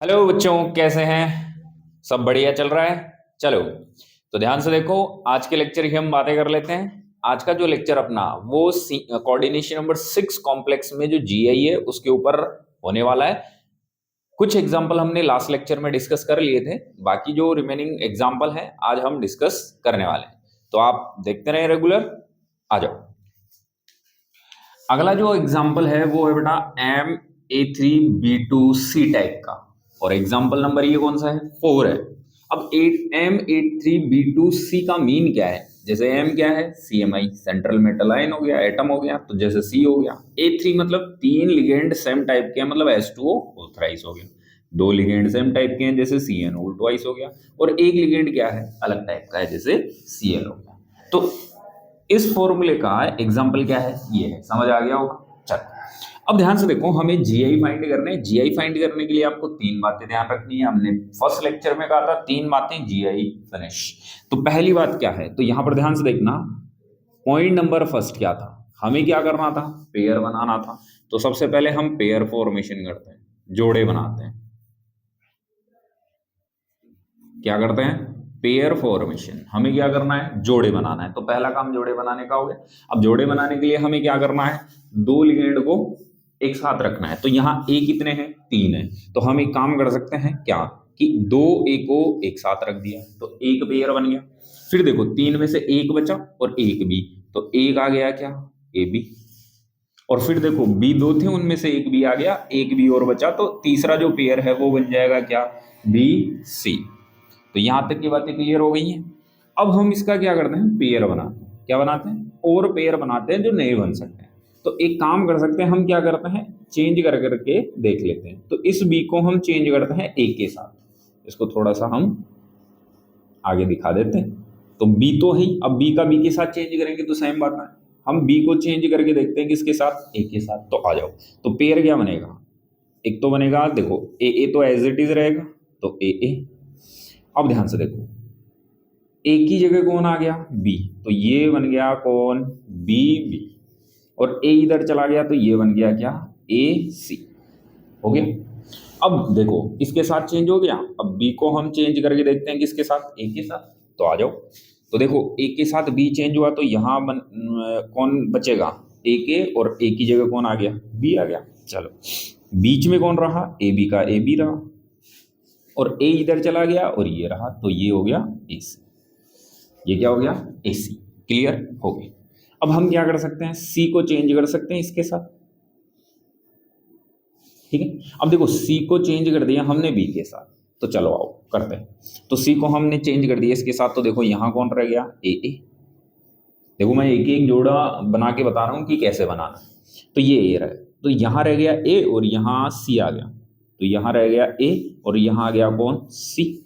Hello बच्चों, कैसे हैं? सब बढ़िया चल रहा है। चलो, तो ध्यान से देखो। आज के लेक्चर की हम बातें कर लेते हैं। आज का जो लेक्चर अपना वो कोऑर्डिनेशन नंबर 6 कॉम्प्लेक्स में जो जीआई है उसके ऊपर होने वाला है। कुछ एग्जाम्पल हमने लास्ट लेक्चर में डिस्कस कर लिए थे, बाकी जो रिमेनिंग एग्जाम्पल है आज हम डिस्कस करने वाले हैं। तो आप देखते रहे रेगुलर। आ जाओ। अगला जो एग्जाम्पल है वो है बेटा M83B2C टाइप का, और एग्जाम्पल नंबर ये कौन सा है? 4 है। अब M83B2C का मीन क्या है? जैसे M क्या है? CMI, सेंट्रल मेटल आयन हो गया, एटम हो गया। तो जैसे C हो गया, A3 मतलब 3 लिगेंड सेम टाइप के हैं, मतलब H2O थ्राइस हो गया। 2 लिगेंड सेम टाइप के हैं, जैसे CNO ट्वाइस हो गया। और एक लिगेंड क्या है? अलग टाइप का है, जैसे Cl हो गया। तो इस फॉर्मूले का एग्जाम्पल क्या है? ये है। समझ आ गया होगा? चलो, अब ध्यान से देखो, हमें जीआई फाइंड करना है। जीआई फाइंड करने के लिए आपको 3 बातें ध्यान रखनी है। हमने फर्स्ट लेक्चर में कहा था 3 बातें जीआई फिनिश। तो पहली बात क्या है? तो यहां पर ध्यान से देखना, पॉइंट नंबर फर्स्ट क्या था? हमें क्या करना था? पेयर बनाना था। तो सबसे पहले हम पेयर फॉर्मेशन करते हैं, जोड़े बनाते हैं। क्या करते हैं? Pair formation. हमें क्या करना है? जोड़े बनाना है। तो पहला काम जोड़े बनाने का हो गया। अब जोड़े बनाने के लिए हमें क्या करना है? 2 लिगेंड को एक साथ रखना है। तो यहाँ ए कितने हैं? 3 है। तो हम एक काम कर सकते हैं क्या, कि 2 ए को एक साथ रख दिया तो एक पेयर बन गया। फिर देखो, 3 में से एक बचा और एक बी, तो एक आ गया क्या? A B. और फिर देखो, बी 2 थे, उनमें से एक बी आ गया, एक बी और बचा, तो तीसरा जो पेयर है वो बन जाएगा क्या? B C. तो यहां तक की बातें क्लियर हो गई हैं। अब हम इसका क्या करते हैं? पेयर बनाते हैं। क्या बनाते हैं? और पेयर बनाते हैं जो नए बन सकते हैं। तो एक काम कर सकते हैं, हम क्या करते हैं? चेंज कर करके देख लेते हैं। तो इस बी को हम चेंज करते हैं ए के साथ। इसको थोड़ा सा हम आगे दिखा देते हैं। तो बी तो है ही, अब बी का बी के साथ चेंज करेंगे तो सेम बात है। हम बी को चेंज करके देखते हैं किसके साथ? ए के साथ। तो आ जाओ, तो पेयर क्या बनेगा? एक तो बनेगा, देखो, ए तो एज इट इज रहेगा, तो ए। अब ध्यान से देखो, ए की जगह कौन आ गया? बी। तो ये बन गया कौन? B B. और ए इधर चला गया तो ये बन गया क्या? ए सी। हो गया। अब देखो, इसके साथ चेंज हो गया। अब बी को हम चेंज करके देखते हैं किसके साथ? ए के साथ। तो आ जाओ, तो देखो, ए के साथ बी चेंज हुआ तो यहाँ कौन बचेगा? ए के, और ए की जगह कौन आ गया? बी आ गया। चलो, बीच में कौन रहा? ए बी का ए बी रहा, और ए इधर चला गया और ये रहा, तो ये हो गया ए सी। ये क्या हो गया? ए सी। क्लियर हो गई। अब हम क्या कर सकते हैं? सी को चेंज कर सकते हैं इसके साथ। ठीक है। अब देखो, सी को चेंज कर दिया हमने बी के साथ, तो चलो आओ करते हैं। तो सी को हमने चेंज कर दिया इसके साथ, तो देखो यहाँ कौन रह गया? ए। देखो, मैं एक एक जोड़ा बना के बता रहा हूँ कि कैसे बनाना है। तो ये ए रहा, तो यहाँ रह गया ए और यहाँ सी आ गया। तो यहाँ रह गया ए और यहाँ आ गया कौन? सी।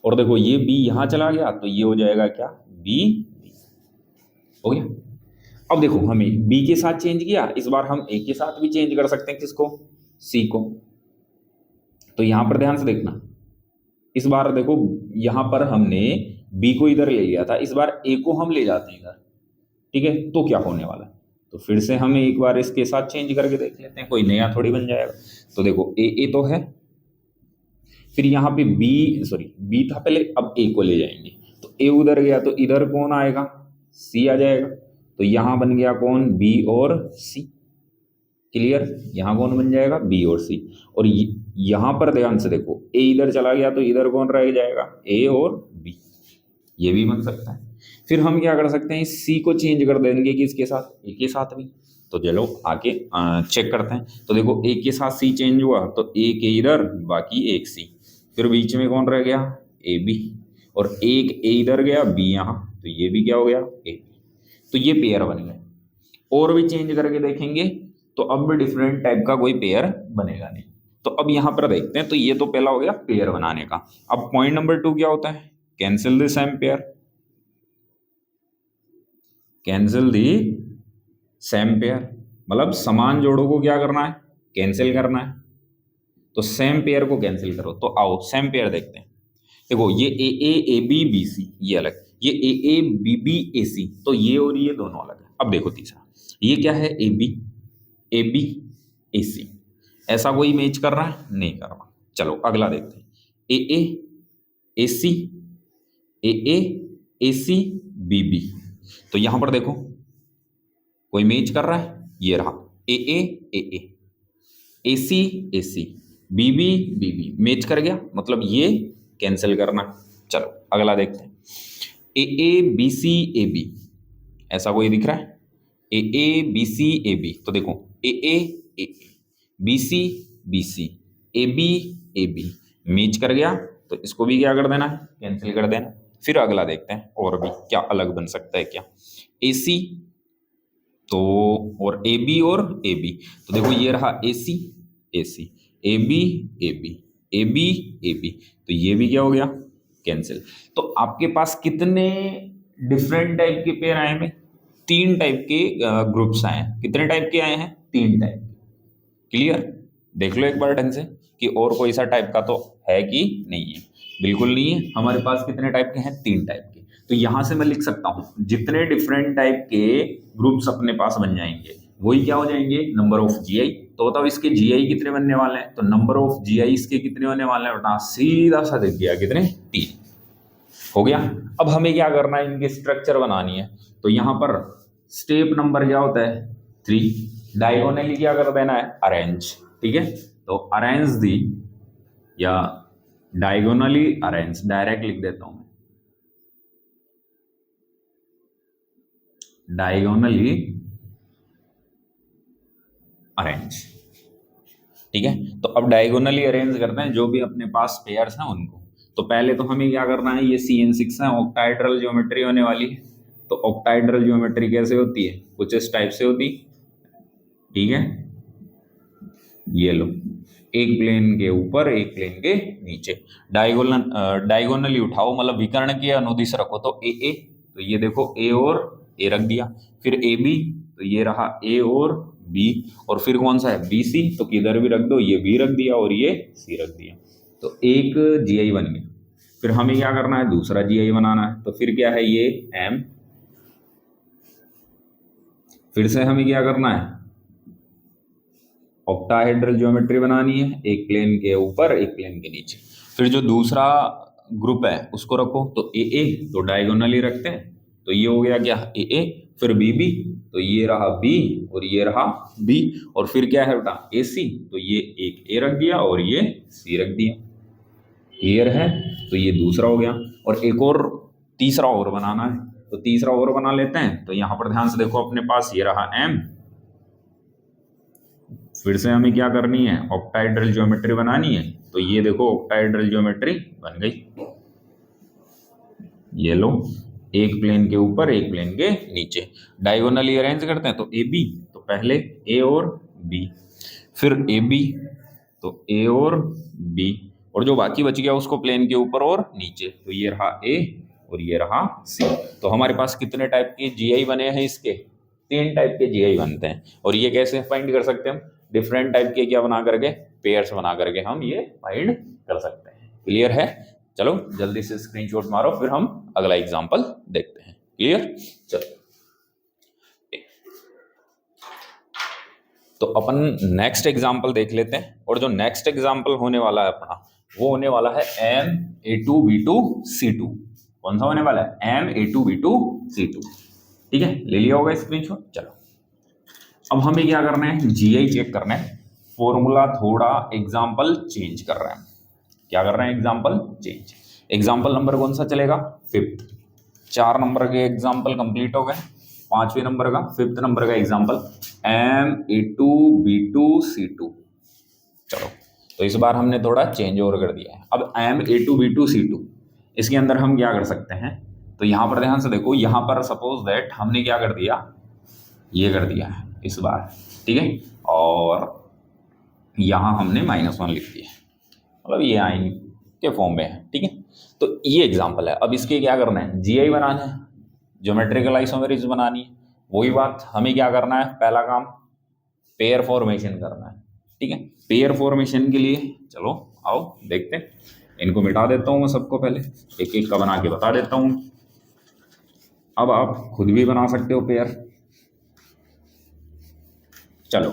और देखो, ये बी यहाँ चला गया तो ये हो जाएगा क्या? बी। हो गया। अब देखो, हमें बी के साथ चेंज किया, इस बार हम ए के साथ भी चेंज कर सकते हैं। किसको? सी को। तो यहां पर ध्यान से देखना, इस बार देखो, यहां पर हमने बी को इधर ले लिया था, इस बार ए को हम ले जाते हैं इधर। ठीक है, तो क्या होने वाला है? तो फिर से हम एक बार इसके साथ चेंज करके देख लेते हैं, कोई नया थोड़ी बन जाएगा। तो देखो, ए तो है, फिर यहाँ पे बी, सॉरी बी था पहले, अब ए को ले जाएंगे। तो ए उधर गया तो इधर कौन आएगा? सी आ जाएगा। तो यहां बन गया कौन? बी और सी। क्लियर? यहां कौन बन जाएगा? बी और सी। और यहां पर ध्यान से देखो, ए इधर चला गया तो इधर कौन रह जाएगा? ए और बी। ये भी बन सकता है। फिर हम क्या कर सकते हैं? सी को चेंज कर देंगे किसके साथ? ए के साथ भी। तो चलो आके चेक करते हैं। तो देखो, ए के साथ सी चेंज हुआ तो ए के इधर, बाकी एक सी। फिर बीच में कौन रह गया? A B. और एक ए इधर गया, बी यहाँ, तो ये भी क्या हो गया? ए। तो ये पेयर बन गए। और भी चेंज करके देखेंगे तो अब भी डिफरेंट टाइप का कोई पेयर बनेगा नहीं। तो अब यहां पर देखते हैं। तो ये तो पहला हो गया पेयर बनाने का। अब पॉइंट नंबर 2 क्या होता है? Cancel the same pair. Cancel the same pair, मतलब समान जोड़ों को क्या करना है? कैंसिल करना है। तो सेम पेयर को कैंसिल करो। तो आओ सेम पेयर देखते हैं। देखो, ये ए बी बी सी ये अलग, ये ए बी बी ए सी, तो ये और ये दोनों अलग है। अब देखो तीसरा, ये क्या है? ए बी ए सी। ऐसा कोई मैच कर रहा है? नहीं कर रहा। चलो अगला देखते हैं, ए A A C A A A C B B. तो यहां पर देखो कोई मैच कर रहा है, ये रहा A A A A A C A C B B B B, match कर गया, मतलब ये कैंसिल करना। चलो अगला देखते हैं, ए A B C A B, ऐसा कोई दिख रहा है, ए A B C A B. तो देखो A A A B C B C A B match कर गया, तो इसको भी क्या कर देना है, कैंसिल कर देना। फिर अगला देखते हैं और भी क्या अलग बन सकता है क्या, ए सी तो और ए बी और ए बी। तो देखो ये रहा A C A C A B A B A B A B, तो ये भी क्या हो गया, कैंसिल। तो आपके पास कितने डिफरेंट टाइप के पेयर आए हैं, 3 टाइप के ग्रुप्स आए हैं। कितने टाइप के आए हैं, 3 टाइप। क्लियर, देख लो एक बार ढंग से कि और कोई सा टाइप का तो है कि नहीं है। बिल्कुल नहीं है, हमारे पास कितने टाइप के हैं, 3 टाइप के। तो यहां से मैं लिख सकता हूं जितने डिफरेंट टाइप के ग्रुप्स अपने पास बन जाएंगे वही क्या हो जाएंगे, नंबर ऑफ जीआई। तो बताओ इसके जीआई कितने बनने वाले हैं, तो नंबर ऑफ जीआई इसके कितने होने वाले हैं बेटा, सीधा सा दिख गया, कितने, 3 हो गया। अब हमें क्या करना है, इनकी स्ट्रक्चर बनानी है। तो यहां पर स्टेप नंबर क्या होता है, 3। डायगोनली क्या कर देना है, अरेंज। ठीक है, तो अरेंज दी या डायगोनली अरेंज, डायरेक्ट लिख देता हूं मैं, डायगोनली अरेंज। ठीक है, तो अब डायगोनली अरेंज करते हैं जो भी अपने पास पेयर्स हैं उनको। तो पहले तो हमें क्या करना है, ये CN6 है, ऑक्टाहेड्रल ज्योमेट्री होने वाली है। तो ऑक्टाहेड्रल ज्योमेट्री कैसे होती है, कुछ इस टाइप से होती। ठीक है, ये लो, एक प्लेन के ऊपर एक प्लेन के नीचे, डायगोनली उठाओ, मतलब विकर्ण के अनुदिश रखो। तो ए, तो ये देखो ए और ए रख दिया। फिर ए बी, तो ये रहा ए और बी। और फिर कौन सा है, बी सी, तो किधर भी रख दो, ये बी रख दिया और ये सी रख दिया। तो एक जीआई बन गया। फिर हमें क्या करना है, दूसरा जीआई बनाना है। तो फिर क्या है, ये एम। फिर से हमें क्या करना है, ऑक्टाहेड्रल ज्योमेट्री बनानी है, एक प्लेन के ऊपर एक प्लेन के नीचे। फिर जो दूसरा ग्रुप है उसको रखो। तो ए तो डायगोनली रखते हैं, तो ये हो गया क्या, ए। फिर बी बी, तो ये रहा बी और ये रहा बी। और फिर क्या है बेटा, ए सी, तो ये एक ए रख दिया और ये सी रख दिया। क्लियर है, तो ये दूसरा हो गया। और एक और तीसरा और बनाना है, तो तीसरा और बना लेते हैं। तो यहां पर ध्यान से देखो, अपने पास ये रहा एम। फिर से हमें क्या करनी है, ऑक्टाहेड्रल ज्योमेट्री बनानी है। तो ये देखो ऑक्टाहेड्रल ज्योमेट्री बन गई। ये लो, एक प्लेन के ऊपर एक प्लेन के नीचे। डायगोनली अरेंज करते हैं, तो ए बी, तो पहले ए और बी, फिर ए बी, तो ए और बी, और जो बाकी बच गया उसको प्लेन के ऊपर और नीचे। तो ये रहा ए और ये रहा सी। तो हमारे पास कितने टाइप के जीआई बने हैं, इसके 3 टाइप के जीआई बनते हैं। और ये कैसे फाइंड कर सकते हैं हम, डिफरेंट टाइप के क्या बना करके, पेयर्स बना करके हम ये फाइंड कर सकते हैं। क्लियर है, चलो जल्दी से स्क्रीनशॉट मारो, फिर हम अगला एग्जांपल देखते हैं। क्लियर, चलो तो अपन नेक्स्ट एग्जांपल देख लेते हैं। और जो नेक्स्ट एग्जांपल होने वाला है अपना, वो होने वाला है MA2B2C2। कौन सा होने वाला है, MA2B2C2। ठीक है, ले लिया होगा स्क्रीनशॉट। चलो अब हमें क्या करना है, जीआई चेक करना है। फॉर्मूला थोड़ा एग्जांपल चेंज कर रहे हैं। क्या कर रहे हैं, एग्जांपल चेंज। एग्जांपल नंबर कौन सा चलेगा, 5th। 4 नंबर के एग्जांपल कंप्लीट हो गए, 5वें नंबर का 5th नंबर का एग्जांपल MA2B2C2। चलो तो इस बार हमने थोड़ा चेंज और कर दिया है। अब MA2B2C2 इसके अंदर हम क्या कर सकते हैं, तो यहां पर ध्यान से देखो, यहां पर सपोज दैट हमने क्या कर दिया, ये कर दिया है इस बार। ठीक है, और यहां हमने -1 लिख दिया, मतलब ये आइन के फॉर्म में है। ठीक है, तो ये एग्जांपल है। अब इसके क्या करना है, जीआई बनाना है, ज्योमेट्रिकल आइसोमेरिज बनानी है। वही बात, हमें क्या करना है, पहला काम पेयर फॉर्मेशन करना है। ठीक है, पेयर फॉर्मेशन के लिए चलो आओ देखते हैं। इनको मिटा देता हूं मैं सबको, पहले एक एक का बना के बता देता हूं। अब आप खुद भी बना सकते हो पेयर। चलो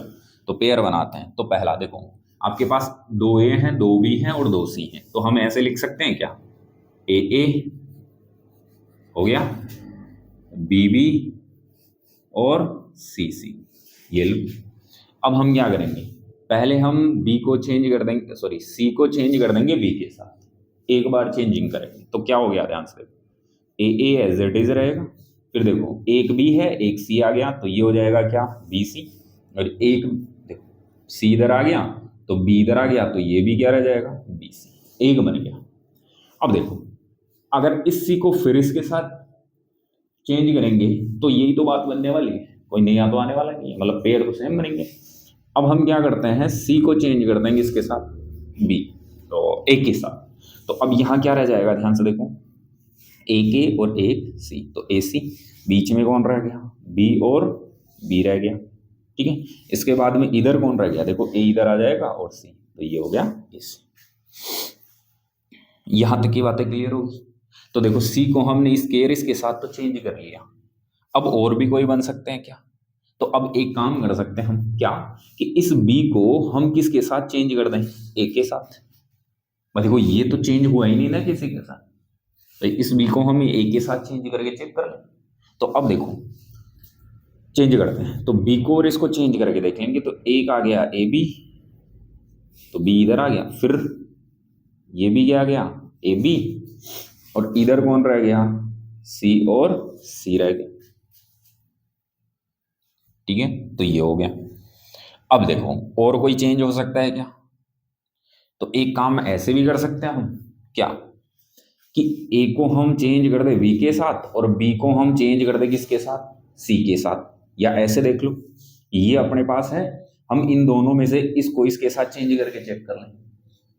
तो पेयर बनाते हैं। तो पहला देखो, आपके पास 2A हैं, 2B हैं और 2C हैं, तो हम ऐसे लिख सकते हैं क्या, AA हो गया, BB और CC, ये लो। अब हम क्या करेंगे, पहले हम B को चेंज कर देंगे, सॉरी C को चेंज कर देंगे B के साथ, एक बार चेंजिंग करेंगे तो क्या हो गया, ध्यान से देखो, AA एज इट इज रहेगा, फिर देखो एक B है एक C आ गया तो ये हो जाएगा क्या, BC, और एक देखो C इधर आ गया तो B इधर आ गया तो ये भी क्या रह जाएगा, BC, एक बन गया। अब देखो अगर इस C को फिर इसके साथ चेंज करेंगे तो यही तो बात बनने वाली है, कोई नया तो आने वाला नहीं है, मतलब पेयर तो सेम बनेंगे। अब हम क्या करते हैं, C को चेंज कर देंगे इसके साथ B, तो A के साथ, तो अब यहाँ क्या रह जाएगा, ध्यान से देखो, AK और एक C, तो AC, बीच में कौन रह गया, B और B रह गया, ठीक है। इसके बाद में इधर कौन रह गया, देखो A इधर आ जाएगा और C, तो ये हो गया AC। यहां तक की बातें क्लियर होगी। तो देखो C को हमने इस केयर इसके साथ तो चेंज कर लिया, अब और भी कोई बन सकते हैं क्या, तो अब एक काम कर सकते हैं हम, क्या कि इस B को हम किसके साथ चेंज कर दें, A के साथ। देखो ये तो चेंज हुआ ही नहीं ना किसी के साथ, तो इस B को हम A के साथ चेंज करके चेक कर लें। तो अब देखो चेंज करते हैं, तो B को और इसको चेंज करके देखेंगे, तो एक आ गया AB, तो B इधर आ गया, फिर ये भी क्या आ गया AB, और इधर कौन रह गया, C और C रह गया, ठीक है, तो ये हो गया। अब देखो और कोई चेंज हो सकता है क्या, तो एक काम ऐसे भी कर सकते हैं हम, क्या कि A को हम चेंज कर दे B के साथ और B को हम चेंज कर दे किसके साथ, C के साथ, या ऐसे देख लो, ये अपने पास है, हम इन दोनों में से इसको इसके साथ चेंज करके चेक कर लें,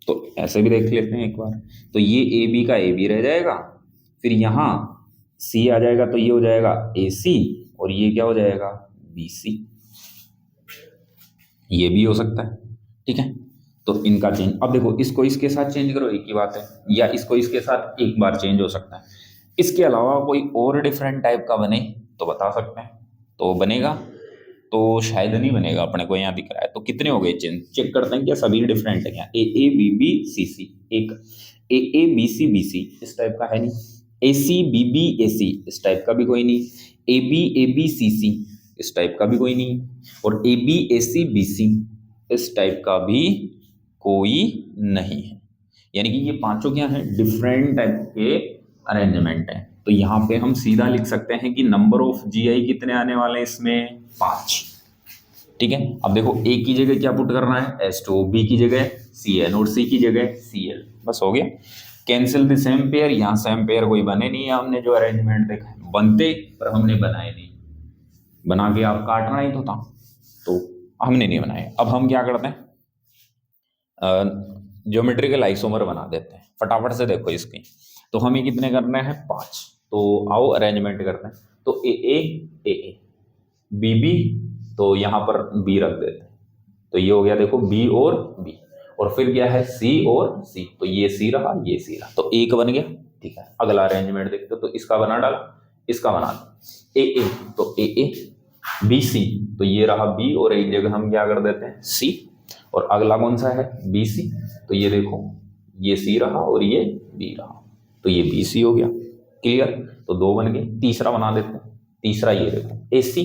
तो ऐसे भी देख लेते हैं एक बार। तो ये AB का AB रह जाएगा, फिर यहाँ C आ जाएगा तो ये हो जाएगा AC, और ये क्या हो जाएगा BC, ये भी हो सकता है, ठीक है। तो इनका चेंज, अब देखो इसको इसके साथ चेंज करो एक ही बात है, या इसको इसके साथ एक बार चेंज हो सकता है। इसके अलावा कोई और डिफरेंट टाइप का बने तो बता सकते हैं, तो बनेगा तो शायद नहीं बनेगा, अपने को यहाँ दिख रहा है। तो कितने हो गए चेंज, चेक करते हैं क्या सभी डिफरेंट है क्या, AA BB CC, एक AA BC BC इस टाइप का है नहीं, AC BB AC इस टाइप का भी कोई नहीं, AB AB CC इस टाइप का भी कोई नहीं, और AB AC BC इस टाइप का भी कोई नहीं है। यानी कि ये पांचों क्या है, डिफरेंट टाइप के अरेंजमेंट है। तो यहाँ पे हम सीधा लिख सकते हैं कि नंबर ऑफ GI कितने आने वाले हैं इसमें, 5, ठीक है। अब देखो A की जगह क्या पुट करना है, H2O, B की जगह CN और C की जगह Cl, बस हो गया। कैंसिल द सेम पेयर, यहाँ सेम पेयर कोई बने नहीं है, हमने जो अरेंजमेंट देखा है, बनते पर हमने बनाए नहीं, बना के आप काटना ही तो था, तो हमने नहीं बनाए। अब हम क्या करते हैं, ज्योमेट्रिकल आइसोमर बना देते हैं फटाफट से। देखो इसकी, तो हमें कितने करने हैं, 5, तो आओ अरेंजमेंट करते हैं। तो AA BB, तो यहाँ पर B रख देते हैं, तो ये हो गया देखो B और B, और फिर क्या है C और C, तो ये C रहा ये C रहा, तो एक बन गया, ठीक है। अगला अरेंजमेंट देखते, तो इसका बना डाला, इसका बना दो AA, तो AA BC, तो ये रहा B और एक जगह हम क्या कर देते हैं C, और अगला कौन सा है BC, तो ये देखो ये C रहा और ये B रहा, तो ये BC हो गया, क्लियर। तो 2 बन गए, तीसरा बना देते हैं, तीसरा ये देखो AC,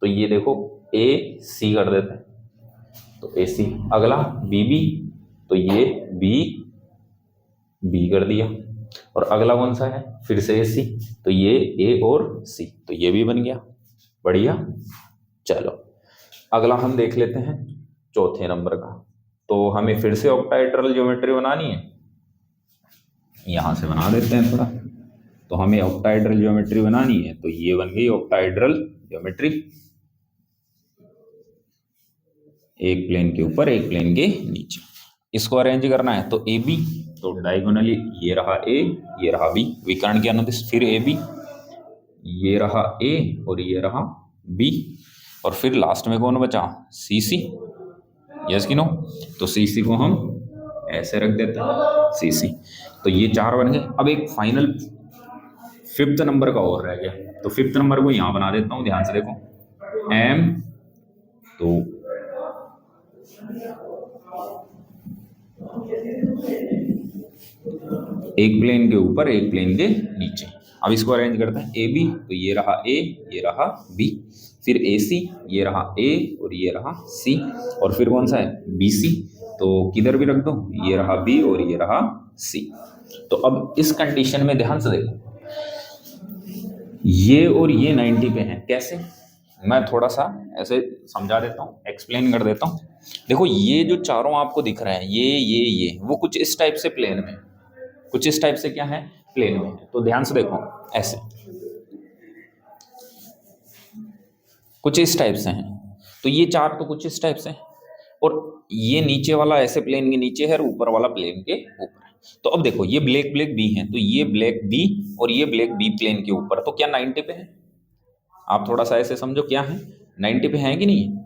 तो ये देखो AC कर देते हैं, तो AC। अगला BB, तो ये B कर दिया, और अगला कौन सा है, फिर से AC, तो ये A और C, तो ये भी बन गया, बढ़िया। चलो अगला हम देख लेते हैं चौथे नंबर का। तो हमें फिर से ऑक्टाहेड्रल ज्योमेट्री बनानी है, यहां से बना देते हैं थोड़ा। तो हमें ऑक्टाहेड्रल ज्योमेट्री बनानी है, तो ये बन गई ऑक्टाहेड्रल ज्योमेट्री, एक प्लेन के ऊपर एक प्लेन के नीचे। इसको अरेंज करना है, तो AB, तो डायगोनली ये रहा A, ये रहा B, विकर्ण के अनुदिश, फिर AB, ये रहा A और ये रहा B, और फिर लास्ट में कौन बचा, CC, यस कि नो। तो CC को हम ऐसे रख देते हैं CC, तो ये 4 बन गए। अब एक फाइनल 5th नंबर का और रह गया, तो 5th नंबर को यहां बना देता हूं, ध्यान से देखो M, तो एक प्लेन के ऊपर एक प्लेन के नीचे। अब इसको अरेंज करते हैं, ए बी, तो ये रहा ए, ये रहा बी, फिर ए सी, ये रहा ए और ये रहा सी, और फिर कौन सा है बी सी, तो किधर भी रख दो, ये रहा बी और ये रहा सी। तो अब इस कंडीशन में ध्यान से देखो, ये और ये 90 पे हैं, कैसे, मैं थोड़ा सा ऐसे समझा देता हूँ, एक्सप्लेन कर देता हूँ। देखो ये जो चारों आपको दिख रहे हैं, ये वो कुछ इस टाइप से प्लेन में, कुछ इस टाइप से क्या है प्लेन में, तो ध्यान से देखो ऐसे कुछ इस टाइप से हैं, तो ये चार तो कुछ इस टाइप से हैं, और ये नीचे वाला ऐसे प्लेन के नीचे है और ऊपर वाला प्लेन के ऊपर है। तो अब देखो ये ब्लैक ब्लैक बी है, तो ये ब्लैक बी और ये ब्लैक बी प्लेन के ऊपर, तो क्या 90 पे है, आप थोड़ा सा ऐसे समझो क्या है 90 पे है कि नहीं,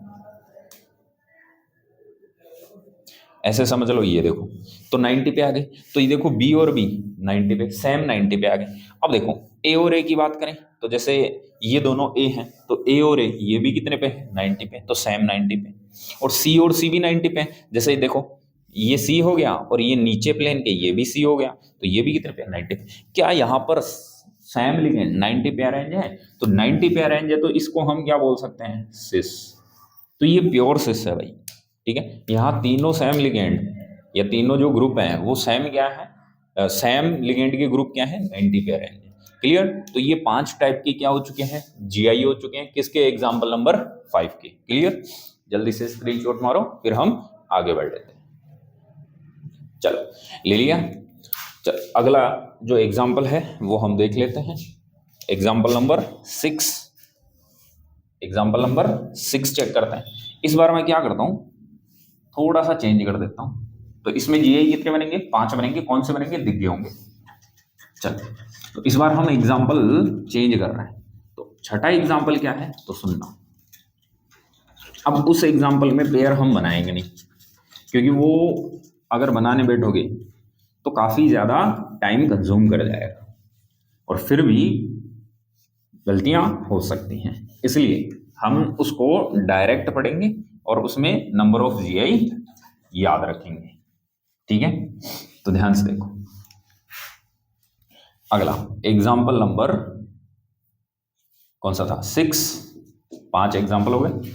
ऐसे समझ लो, ये देखो तो 90 पे आ गए, तो ये देखो बी और बी 90 पे, सेम 90 पे आ गए। अब देखो ए और ए की बात करें, तो जैसे ये दोनों ए हैं, तो ए और ए ये भी कितने पे 90 पे, तो सेम 90 पे, और सी भी 90 पे, जैसे देखो ये सी हो गया और ये नीचे प्लेन के ये भी सी हो गया, तो ये भी कितने पे 90 पे। क्या यहाँ पर सेम लिगेंड 90 पे अरेंज है, तो 90 पे अरेंज है, तो इसको हम क्या बोल सकते हैं सिस, तो ये प्योर सिस है भाई, ठीक है। यहाँ तीनों सेम लिगेंड या तीनों जो ग्रुप हैं वो सेम क्या है, सेम लिगेंड के ग्रुप क्या है 90 पे अरेंज है, क्लियर। तो ये 5 टाइप के क्या हो चुके हैं जीआई हो चुके हैं, किसके एग्जाम्पल नंबर 5 के, क्लियर। जल्दी से स्क्रीनशॉट मारो फिर हम आगे बढ़ लेते हैं। चलो ले लिया, चल अगला जो एग्जाम्पल है वो हम देख लेते हैं, example number 6, example number 6 check करते हैं। इस बार मैं क्या करता हूँ थोड़ा सा चेंज कर देता हूँ, तो इसमें जीआई कितने बनेंगे 5 बनेंगे, कौन से बनेंगे दिख गए होंगे। चल तो इस बार हम एग्जाम्पल चेंज कर रहे हैं, तो छठा एग्जाम्पल क्या है तो सुनना। अब उस एग्जाम्पल में पेयर हम बनाएंगे नहीं, क्योंकि वो अगर बनाने बैठोगे तो काफी ज्यादा टाइम कंज्यूम कर जाएगा और फिर भी गलतियां हो सकती हैं, इसलिए हम उसको डायरेक्ट पढ़ेंगे और उसमें नंबर ऑफ जीआई याद रखेंगे, ठीक है। तो ध्यान से देखो अगला एग्जाम्पल नंबर कौन सा था 6, 5 एग्जाम्पल हो गए।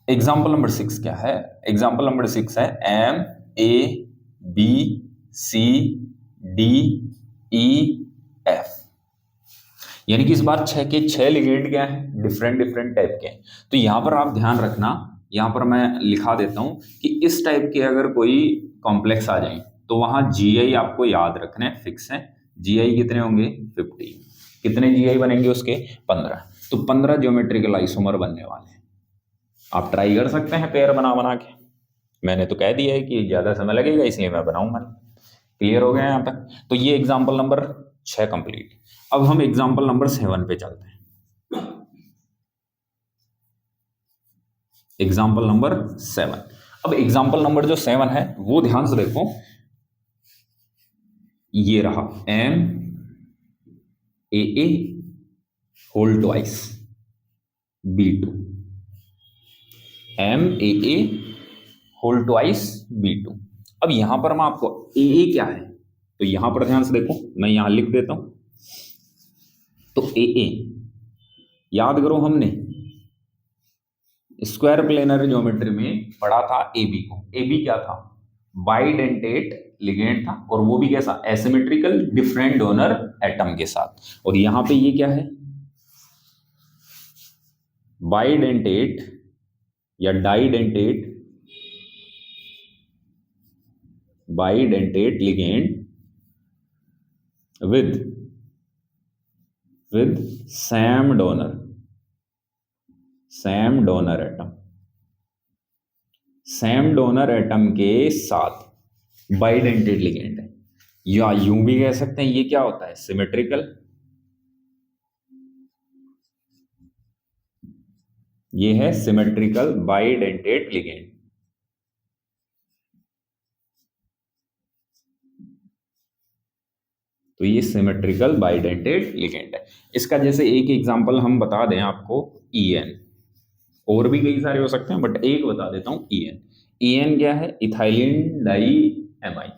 एग्जाम्पल नंबर 6 क्या है, एग्जाम्पल नंबर 6 है M A B C D E F, यानी कि इस बार 6 के 6 लिगेंड क्या है डिफरेंट डिफरेंट टाइप के हैं। तो यहां पर आप ध्यान रखना, यहां पर मैं लिखा देता हूं कि इस टाइप के अगर कोई कॉम्प्लेक्स आ जाए तो वहां जीआई आपको याद रखने फिक्स है, जीआई कितने होंगे 50, कितने जीआई बनेंगे उसके 15, तो 15 ज्योमेट्रिकल आइसोमर बनने वाले हैं। आप ट्राई कर सकते हैं पेयर बना बना के, मैंने तो कह दिया है कि ज्यादा समय लगेगा इसलिए मैं बनाऊंगा नहीं, क्लियर हो गया यहाँ तक। तो ये एग्जाम्पल नंबर 6 कंप्लीट। अब हम एग्जाम्पल नंबर 7 पे चलते हैं, एग्जाम्पल नंबर 7। अब एग्जाम्पल नंबर जो 7 है वो ध्यान से देखो, ये रहा M A whole twice B2, M A whole twice B2। अब यहां पर मैं आपको ए क्या है, तो यहां पर ध्यान से देखो, मैं यहां लिख देता हूं, तो ए याद करो हमने स्क्वायर प्लेनर ज्योमेट्री में पढ़ा था ए बी क्या था बाइडेंटेट लिगेंड था, और वो भी कैसा एसिमेट्रिकल डिफरेंट डोनर एटम के साथ, और यहां पे ये क्या है बाइडेंटेट या डाइडेंटेट bidentate ligand with Sam donor atom, Sam donor atom के साथ बाइडेंटेट लिगेंड है, या यूं भी कह सकते हैं ये क्या होता है सिमेट्रिकल, ये है सिमेट्रिकल बाइडेंटेट लिगेंड। तो ये सिमेट्रिकल बाइडेंटेट लिगेंड है। इसका जैसे एक एग्जांपल हम बता दें आपको EN, और भी कई सारे हो सकते हैं बट एक बता देता हूं EN क्या है ethylene diamine,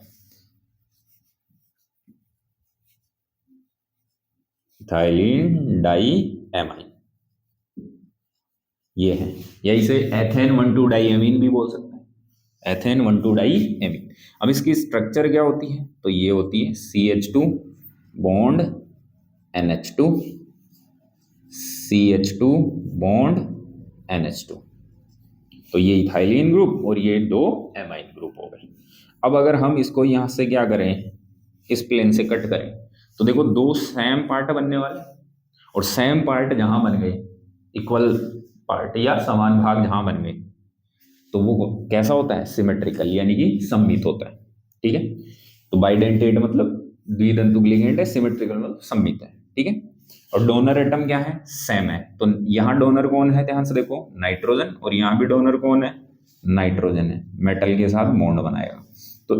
ethylene diamine, ये है, या इसे एथेन 1,2 डाई एमीन भी बोल सकते हैं, एथेन 1,2 डाई एमीन। अब इसकी स्ट्रक्चर क्या होती है, तो ये होती है CH2 bond NH2, CH2 bond NH2, तो ये इथाइलिन ग्रुप और ये दो एमाइन ग्रुप हो गए। अब अगर हम इसको यहाँ से क्या करें, इस प्लेन से कट करें, तो देखो दो सेम पार्ट बनने वाले, और सेम पार्ट जहां बन गए, इक्वल पार्ट या समान भाग जहां बन गए, तो वो कैसा होता है, सिमेट्रिकल, यानी कि सममित होता है। ठीक है, तो बाइडेंटेट मतलब द्वितंतुक लिगेंड है, सिमेट्रिकल मतलब सममित है। ठीक है, और डोनर एटम क्या है, सेम है, तो यहाँ डोनर कौन है, ध्यान से देखो, नाइट्रोजन, और यहाँ भी डोनर कौन है, नाइट्रोजन है, मेटल के साथ बॉन्ड बनाएगा। तो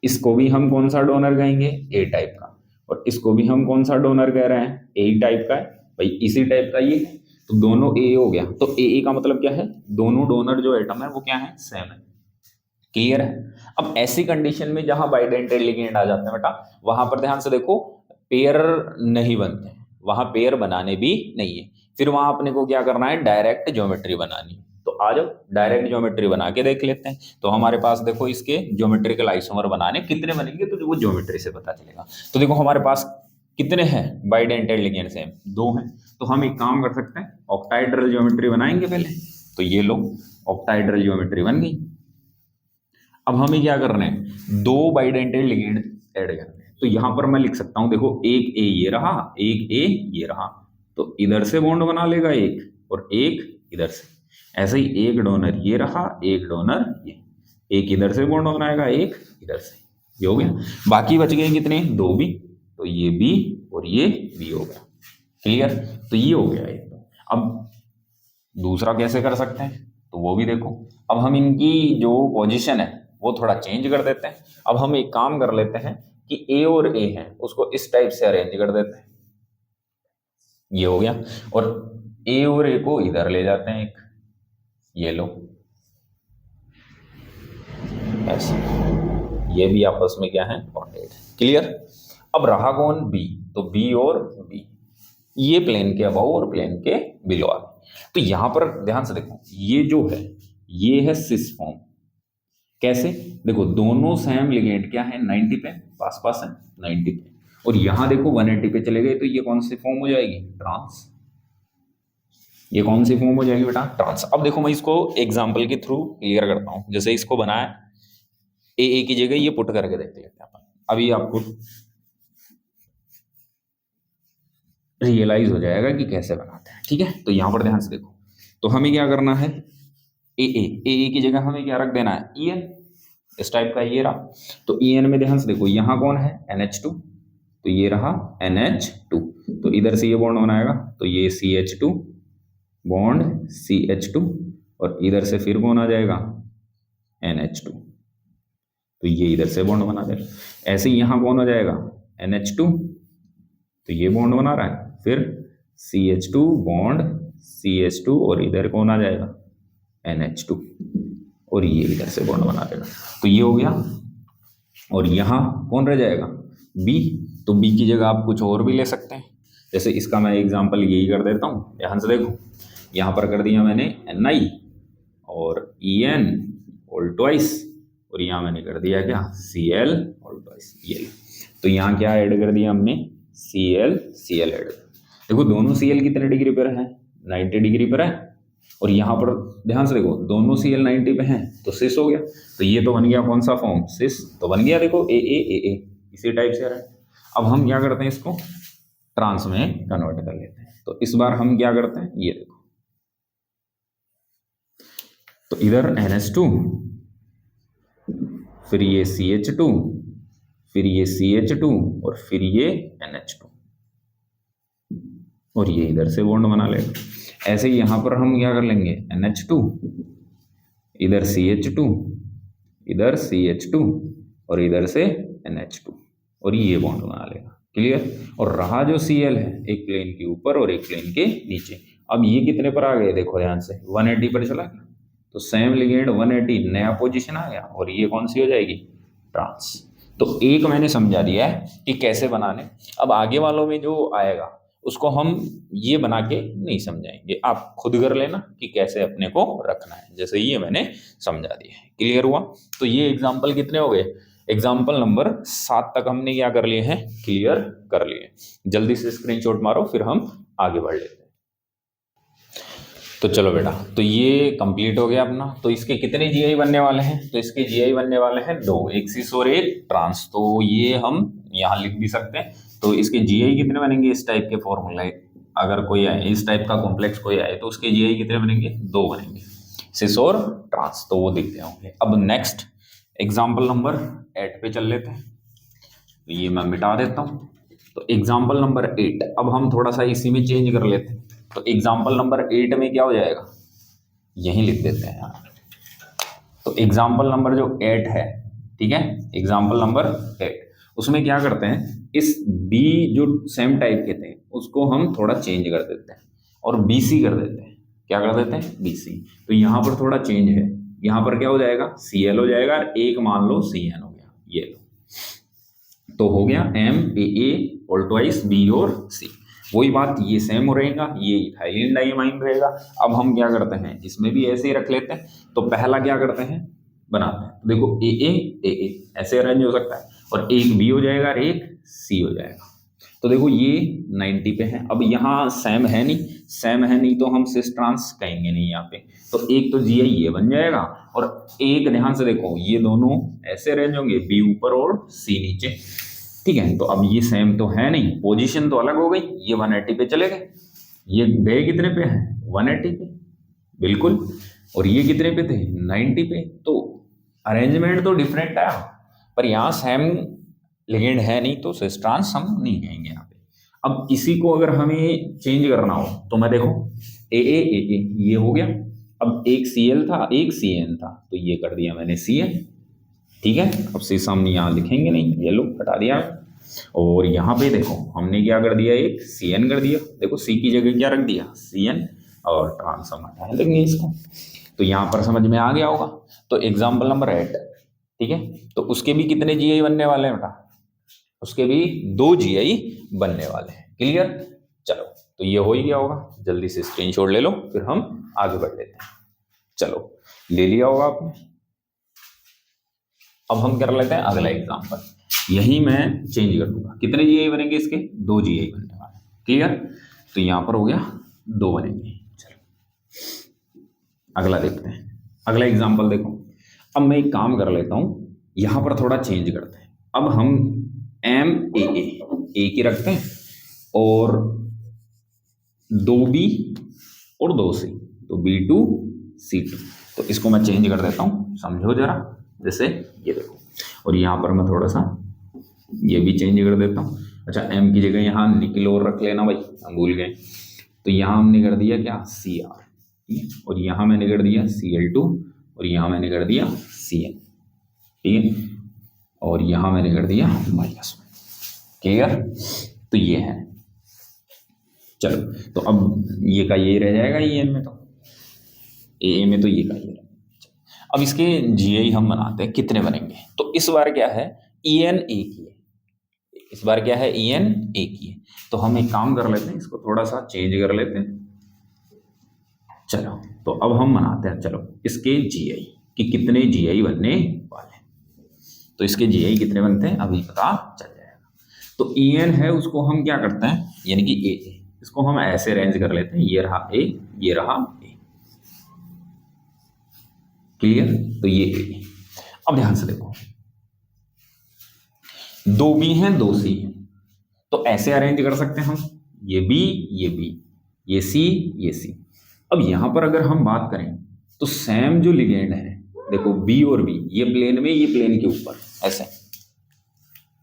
इसको भी हम कौन सा डोनर कहेंगे, ए टाइप का, और इसको भी हम कौन सा डोनर कह रहे हैं, ए टाइप का है भाई, इसी टाइप का ये, तो दोनों ए हो गया। तो ए का मतलब क्या है, दोनों डोनर जो एटम है वो क्या है, सेम है। क्लियर है। अब ऐसी कंडीशन में जहां बाइडेंटेड लिगेंड आ जाते हैं बेटा, वहां पर ध्यान से देखो पेयर नहीं बनते, वहां पेयर बनाने भी नहीं है, फिर वहां अपने को क्या करना है, डायरेक्ट ज्योमेट्री बनानी। तो आ जाओ डायरेक्ट ज्योमेट्री बना के देख लेते हैं। तो हमारे पास देखो इसके ज्योमेट्रिकल आइसोमर बनाने कितने बनेंगे, तो वो ज्योमेट्री से पता चलेगा। तो देखो हमारे पास कितने हैं बाइडेंटेड लिगेंड सेम, दो हैं। तो हम एक काम कर सकते हैं, ऑक्टाहेड्रल ज्योमेट्री बनाएंगे पहले। तो ये लो ऑक्टाहेड्रल ज्योमेट्री बन गई। अब हमें क्या करना है, दो बाइडेंटेड लिगेंड ऐड करने हैं। तो यहां पर मैं लिख सकता हूं, देखो एक ए ये रहा, एक ए ये रहा, तो इधर से बॉन्ड बना लेगा एक, और एक इधर से। ऐसे ही एक डोनर ये रहा, एक डोनर ये, एक इधर से बॉन्ड बनाएगा, एक इधर से, ये हो गया। बाकी बच गए कितने, दो भी, तो ये बी और ये बी हो गया। क्लियर, तो ये हो गया एक। अब दूसरा कैसे कर सकते हैं, तो वो भी देखो। अब हम इनकी जो पोजीशन है वो थोड़ा चेंज कर देते हैं। अब हम एक काम कर लेते हैं कि ए और ए है उसको इस टाइप से अरेंज कर देते हैं, ये हो गया। और ए और ए को इधर ले जाते हैं एक, ये लो ऐसे, ये भी आपस में क्या है, बॉन्डेड। क्लियर। अब रहा कौन, बी, तो बी और बी, ये प्लेन के अबव और प्लेन के बिलो आ गए। तो यहां पर ध्यान से देखो, ये जो है ये है सिस फॉर्म। कैसे, देखो दोनों सेम लिगेंड क्या है, 90 पे पास पास है, 90 पे, और यहां देखो 180 पे चले गए, तो ये कौन सी फॉर्म हो जाएगी, ट्रांस। ये कौन सी फॉर्म हो जाएगी बेटा, ट्रांस। अब देखो मैं इसको एग्जांपल के थ्रू क्लियर करता हूं। जैसे इसको बनाया, ए की जगह ये पुट करके देख लेते हैं अपन, अभी आपको रियलाइज हो जाएगा कि कैसे बनाते हैं। ठीक है, तो यहां पर ध्यान से देखो, तो हमें क्या करना है, ए की जगह हमें क्या रख देना है, EN, इस टाइप का ये रहा। तो EN में ध्यान से देखो, यहाँ कौन है, NH2, तो ये रहा NH2, तो इधर से ये बॉन्ड बनाएगा, तो ये CH2 बॉन्ड CH2, और इधर से फिर कौन आ जाएगा, NH2, तो ये इधर से बॉन्ड बना देगा। ऐसे ही यहाँ कौन हो जाएगा, NH2, तो ये बॉन्ड बना रहा है, फिर CH2 बॉन्ड CH2, और इधर कौन आ जाएगा, NH2, और ये इधर से बॉन्ड बना देगा। तो ये हो गया, और यहाँ कौन रह जाएगा, B, तो B की जगह आप कुछ और भी ले सकते हैं। जैसे इसका मैं एग्जांपल यही कर देता हूँ, ध्यान से देखो, यहाँ पर कर दिया मैंने Ni और En होल ट्वाइस, और यहाँ मैंने कर दिया क्या, Cl होल ट्वाइस, ये। तो यहाँ क्या ऐड कर दिया हमने, Cl ऐड। देखो दोनों Cl कितने डिग्री पर है, 90 डिग्री पर है, और यहाँ पर ध्यान से देखो दोनों Cl 90 पे हैं, तो सिस हो गया। तो ये तो बन गया कौन सा फॉर्म, सिस, तो बन गया देखो ए, इसी टाइप से है। अब हम क्या करते हैं, इसको ट्रांस में कन्वर्ट कर लेते हैं। तो इस बार हम क्या करते हैं, ये देखो, तो इधर NH2, फिर ये CH2, फिर ये CH2, और फिर ये NH2, और ये इधर से बॉन्ड बना लेगा। ऐसे ही यहां पर हम क्या कर लेंगे, NH2, इधर CH2, इधर CH2, और इधर से NH2, और ये बॉन्ड बना लेगा। क्लियर। और रहा जो Cl है, एक प्लेन के ऊपर और एक प्लेन के नीचे। अब ये कितने पर आ गए, देखो ध्यान से, 180 पर चला गया, तो सेम लिगेंड 180 नया पोजीशन आ गया, और ये कौन सी हो जाएगी, ट्रांस। तो एक मैंने समझा दिया है कि कैसे बनाने। अब आगे वालों में जो आएगा उसको हम ये बना के नहीं समझाएंगे, आप खुद कर लेना कि कैसे अपने को रखना है, जैसे ये मैंने समझा दिया है। क्लियर हुआ? तो ये एग्जाम्पल कितने हो गए? एग्जाम्पल नंबर 7 तक हमने क्या कर लिए हैं? क्लियर कर लिए। जल्दी से स्क्रीनशॉट मारो, फिर हम आगे बढ़ लेते हैं। तो चलो बेटा, तो ये कंप्लीट हो गया अपना। तो इसके कितने जीआई बनने वाले हैं? तो इसके जीआई बनने वाले हैं 2, एक सिस और एक ट्रांस। तो ये हम यहाँ लिख भी सकते हैं। तो इसके जीआई कितने बनेंगे? इस टाइप के फॉर्मूला अगर कोई आए, इस टाइप का कॉम्प्लेक्स कोई आए, तो उसके जीआई कितने बनेंगे? 2 बनेंगे, सिस और ट्रांस। तो वो दिखते होंगे। अब नेक्स्ट एग्जाम्पल नंबर 8 पे चल लेते हैं। तो ये मैं मिटा देता हूँ। तो एग्जाम्पल नंबर 8 अब हम थोड़ा सा इसी में चेंज कर लेते हैं। तो एग्जाम्पल नंबर 8 में क्या हो जाएगा? यहीं लिख देते हैं यार। तो एग्जाम्पल नंबर जो 8 है, ठीक है, एग्जाम्पल नंबर 8, उसमें क्या करते हैं, इस बी जो सेम टाइप के थे उसको हम थोड़ा चेंज कर देते हैं और बीसी कर देते हैं। क्या कर देते हैं? बीसी। तो यहाँ पर थोड़ा चेंज है, यहाँ पर क्या हो जाएगा? सीएल हो जाएगा, और एक मान लो सीएन हो गया। ये लो, तो हो गया एम ए ए और ट्वाइस बी और सी। वही बात, ये सेम रहेगा, ये इथाइलिन डाइमाइन रहेगा। अब हम क्या करते हैं, इसमें भी ऐसे ही रख लेते हैं। तो पहला क्या करते हैं, बनाते हैं। तो देखो ए ऐसे अरेंज हो सकता है, और एक बी हो जाएगा और एक सी हो जाएगा। तो देखो ये 90 पे है। अब यहाँ सेम है नहीं, तो हम सिस ट्रांस कहेंगे नहीं यहाँ पे। तो एक तो जीआई ये बन जाएगा, और एक ध्यान से देखो, ये दोनों ऐसे अरेंज होंगे, बी ऊपर और सी नीचे। ठीक है, तो अब ये सेम तो है नहीं, पोजीशन तो अलग हो गई। ये 180 पे चले गए, ये गए कितने पे हैं? 180 पे, बिल्कुल। और ये कितने पे थे? 90 पे। तो अरेंजमेंट तो डिफरेंट है, पर यहाँ सेम लिगेंड है नहीं, तो सिस ट्रांस हम नहीं कहेंगे यहाँ पे। अब इसी को अगर हमें चेंज करना हो, तो मैं देखो ए ये हो गया। अब एक सीएल था, एक सीएन था, तो ये कर दिया मैंने सीएन। ठीक है, अब सिस हम यहाँ लिखेंगे नहीं, ये लो हटा दिया। और यहाँ पे देखो हमने क्या कर दिया, एक सीएन कर दिया। देखो सी की जगह क्या रख दिया? सीएन, और ट्रांस हम हटा देंगे इसको। तो यहाँ पर समझ में आ गया होगा। तो एग्जाम्पल नंबर 8, ठीक है, तो उसके भी कितने जीआई बनने वाले हैं बेटा? उसके भी 2 जीआई बनने वाले हैं। क्लियर? चलो, तो ये हो ही गया होगा। जल्दी से स्क्रीनशॉट ले लो, फिर हम आगे बढ़ लेते हैं। चलो, ले लिया होगा आपने। अब हम कर लेते हैं अगला एग्जाम्पल। यही मैं चेंज कर दूंगा। कितने जीआई बनेंगे इसके? 2 जीआई बनने वाले। क्लियर? तो यहां पर हो गया 2 बनेंगे। चलो अगला देखते हैं। अगला एग्जाम्पल देखो। अब मैं एक काम कर लेता हूं, यहां पर थोड़ा चेंज करते हैं। अब हम एम ए की रखते हैं, और 2B और 2C, तो B2 C2। तो इसको मैं चेंज कर देता हूं, समझो जरा। जैसे ये देखो, और यहाँ पर मैं थोड़ा सा ये भी चेंज कर देता हूँ। अच्छा, एम की जगह यहाँ निकल और रख लेना भाई, हम भूल गए। तो यहाँ हमने कर दिया क्या? Cr, ठीक है, और यहाँ मैंने कर दिया Cl2, और यहाँ मैंने कर दिया Cn, ठीक है, और यहाँ मैंने कर दिया -1। क्लियर? तो ये है। चलो, तो अब ये का ये रह जाएगा, ये में तो ए में तो ये का ये। अब इसके जीआई हम बनाते हैं, कितने बनेंगे? तो इस बार क्या है, EN ए की है। इस बार क्या है, EN ए की है। तो हम एक काम कर लेते हैं, इसको थोड़ा सा चेंज कर लेते हैं। चलो, तो अब हम बनाते हैं, चलो इसके जीआई कि कितने जीआई बनने वाले हैं। तो इसके जीआई कितने बनते हैं अभी पता चल जाएगा। तो EN है, उसको हम क्या करते हैं, यानी कि ए, इसको हम ऐसे अरेंज कर लेते हैं। ये रहा ए, ये रहा ए। क्लियर? तो ये ए। अब ध्यान से देखो, 2B हैं, 2C हैं, तो ऐसे अरेंज कर सकते हैं हम, ये B, ये C, ये C। अब यहां पर अगर हम बात करें, तो सेम जो लिगेंड है, देखो B और B, ये प्लेन में, ये प्लेन के ऊपर, ऐसे।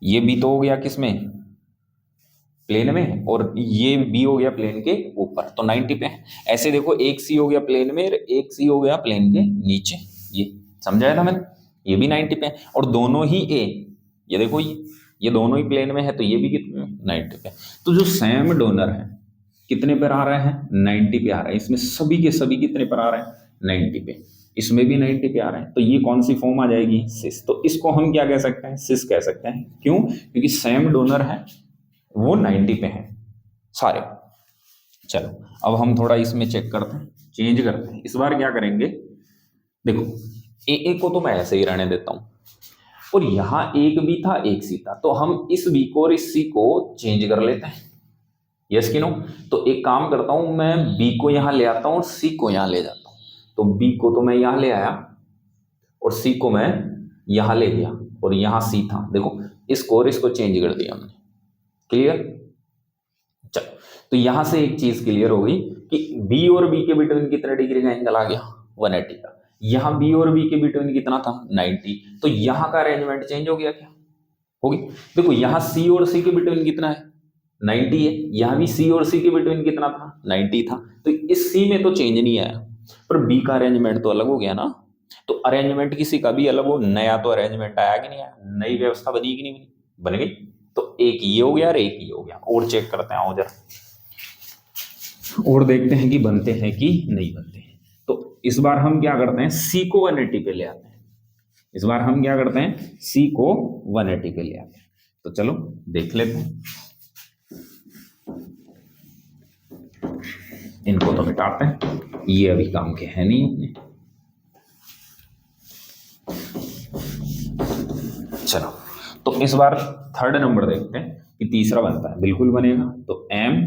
ये B तो हो गया किसमें? प्लेन में, और ये B हो गया प्लेन के ऊपर, तो 90 पे है। ऐसे देखो, एक C हो गया प्लेन में, एक C हो गया प्लेन के नीचे। ये समझाया था मैंने, ये भी 90 पे है। और दोनों ही A, ये देखो, ये दोनों ही प्लेन में है, तो ये भी कितने? 90 पे। तो जो सेम डोनर है, कितने पर आ रहे हैं? 90 पे आ रहा है। इसमें सभी के सभी कितने पर आ रहे हैं? 90 पे। इसमें भी 90 पे आ रहे हैं। तो ये कौन सी फॉर्म आ जाएगी? सिस। तो इसको हम क्या कह सकते हैं? सिस कह सकते हैं। क्यों? क्योंकि सेम डोनर है, वो 90 पे है सारे। चलो अब हम थोड़ा इसमें चेक करते हैं, चेंज करते हैं। इस बार क्या करेंगे, देखो ए को तो मैं ऐसे ही रहने देता हूं, और यहां एक बी था एक सी था, तो हम इस बी को और इस सी को चेंज कर लेते हैं। यस कि नो? तो एक काम करता हूं, मैं बी को यहां ले आता हूं और सी को यहां ले जाता हूं। तो बी को तो मैं यहां ले आया और सी को मैं यहां ले गया, और यहां सी था। देखो इसको और इसको चेंज कर दिया हमने। क्लियर? चलो तो यहां से एक चीज क्लियर हो गई कि बी और बी के बिटवीन कितने डिग्री का एंगल आ गया, 180 का। यहां बी और बी के बिटवीन कितना था, 90। तो यहां का अरेंजमेंट चेंज हो गया क्या? हो गया। देखो यहां सी और सी के बिटवीन कितना है, 90 है। यहां भी सी और सी के बिटवीन कितना था, 90 था। तो इस सी में तो चेंज नहीं आया, पर बी का अरेंजमेंट तो अलग हो गया ना। तो अरेंजमेंट किसी का भी अलग हो, नया तो अरेंजमेंट आया कि नहीं आया, नई व्यवस्था बनी कि नहीं बनी, बन गई। तो एक ये हो गया और एक ये हो गया। और चेक करते हैं, आओ जरा और देखते हैं कि बनते हैं कि नहीं बनते हैं। तो इस बार हम क्या करते हैं, सी को 180 पे ले आते हैं। इस बार हम क्या करते हैं, सी को 180 पे ले आते हैं। तो चलो देख लेते हैं, इनको तो मिटाते हैं, ये अभी काम के है नहीं अपने। चलो तो इस बार थर्ड नंबर देखते हैं कि तीसरा बनता है, बिल्कुल बनेगा। तो एम,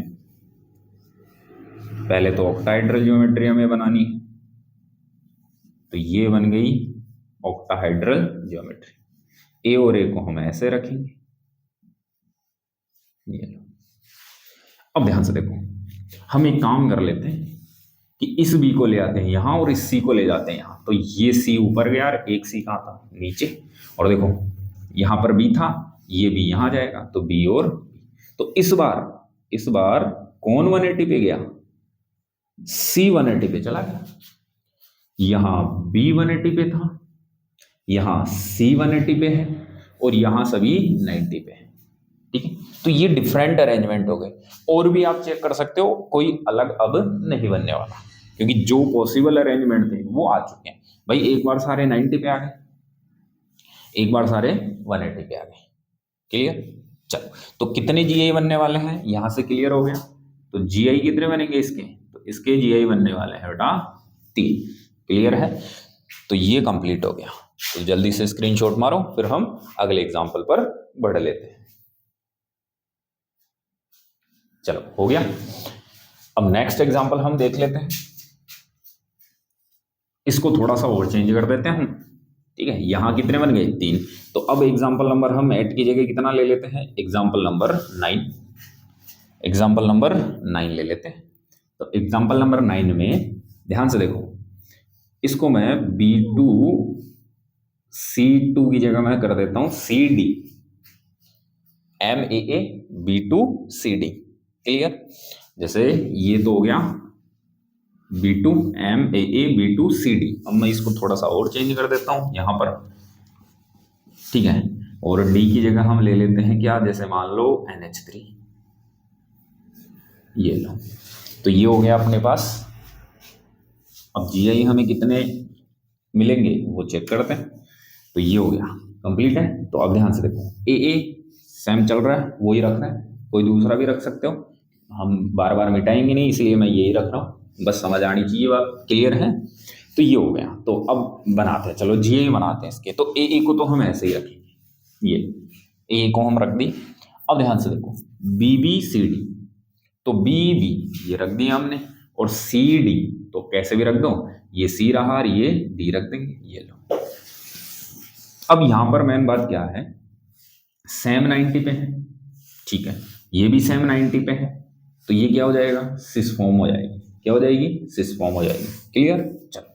पहले तो ऑक्टाहेड्रल ज्योमेट्री हमें बनानी है, तो ये बन गई ऑक्टाहेड्रल ज्योमेट्री। ए और ए को हम ऐसे रखेंगे, ये लो। अब ध्यान से देखो, हम एक काम कर लेते हैं कि इस बी को ले आते हैं यहां और इस सी को ले जाते हैं यहां। तो ये सी ऊपर गया और एक सी कहां था, नीचे। और देखो यहां पर बी था, ये बी यहां जाएगा, तो बी और तो इस बार कौन 180 पे गया, सी 180 पे चला गया। यहां बी 180 पे था, यहां सी 180 पे है, और यहां सभी 90 पे है। ठीक है, तो ये डिफरेंट अरेंजमेंट हो गए। और भी आप चेक कर सकते हो, कोई अलग अब नहीं बनने वाला, क्योंकि जो पॉसिबल अरेंजमेंट थे वो आ चुके हैं। भाई एक बार सारे 90 पे आ गए, एक बार सारे 180 पे आ गए। क्लियर? चलो तो कितने जीआई बनने वाले हैं, यहां से क्लियर हो गया। तो जीआई कितने बनेंगे इसके, तो इसके जीआई बनने वाले हैं बेटा 3। क्लियर है? तो ये कंप्लीट हो गया। तो जल्दी से स्क्रीनशॉट मारो, फिर हम अगले एग्जांपल पर बढ़ लेते हैं। चलो हो गया। अब नेक्स्ट एग्जांपल हम देख लेते हैं, इसको थोड़ा सा और चेंज कर देते हैं हम। ठीक है, यहां कितने बन गए, 3। तो अब एग्जांपल नंबर हम 8 की जगह कितना ले लेते हैं, एग्जांपल नंबर 9। एग्जांपल नंबर 9 ले लेते हैं। तो एग्जांपल नंबर 9 में ध्यान से देखो, इसको मैं B2 C2 की जगह मैं कर देता हूं CD, MAA B2 CD। Clear? जैसे ये तो हो गया B2 MAA B2 CD। अब मैं इसको थोड़ा सा और चेंज कर देता हूं यहां पर। ठीक है, और D की जगह हम ले लेते हैं क्या, जैसे मान लो NH3, ये लो। तो ये हो गया अपने पास। अब GI हमें कितने मिलेंगे वो चेक करते हैं। तो ये हो गया, कंप्लीट है। तो अब ध्यान से देखो, AA सेम चल रहा है, वही रख रहे हैं, कोई दूसरा भी रख सकते हो, हम बार बार मिटाएंगे नहीं, इसलिए मैं यही रख रहा हूँ, बस समझ आनी चाहिए बात। क्लियर है? तो ये हो गया। तो अब बनाते हैं, चलो GI बनाते हैं इसके। तो AA को तो हम ऐसे ही रखेंगे, ये AA को हम रख दी। अब ध्यान से देखो, BBCD, तो BB ये रख दिया हमने, और CD तो कैसे भी रख दो, ये C रहा और ये D रख देंगे, ये लो। अब यहां पर मेन बात क्या है, सेम 90 पे है। ठीक है, ये भी सेम 90 पे है, तो ये क्या हो जाएगा, सिस फॉर्म हो जाएगी। क्या हो जाएगी, सिस फॉर्म हो जाएगी। क्लियर? चलो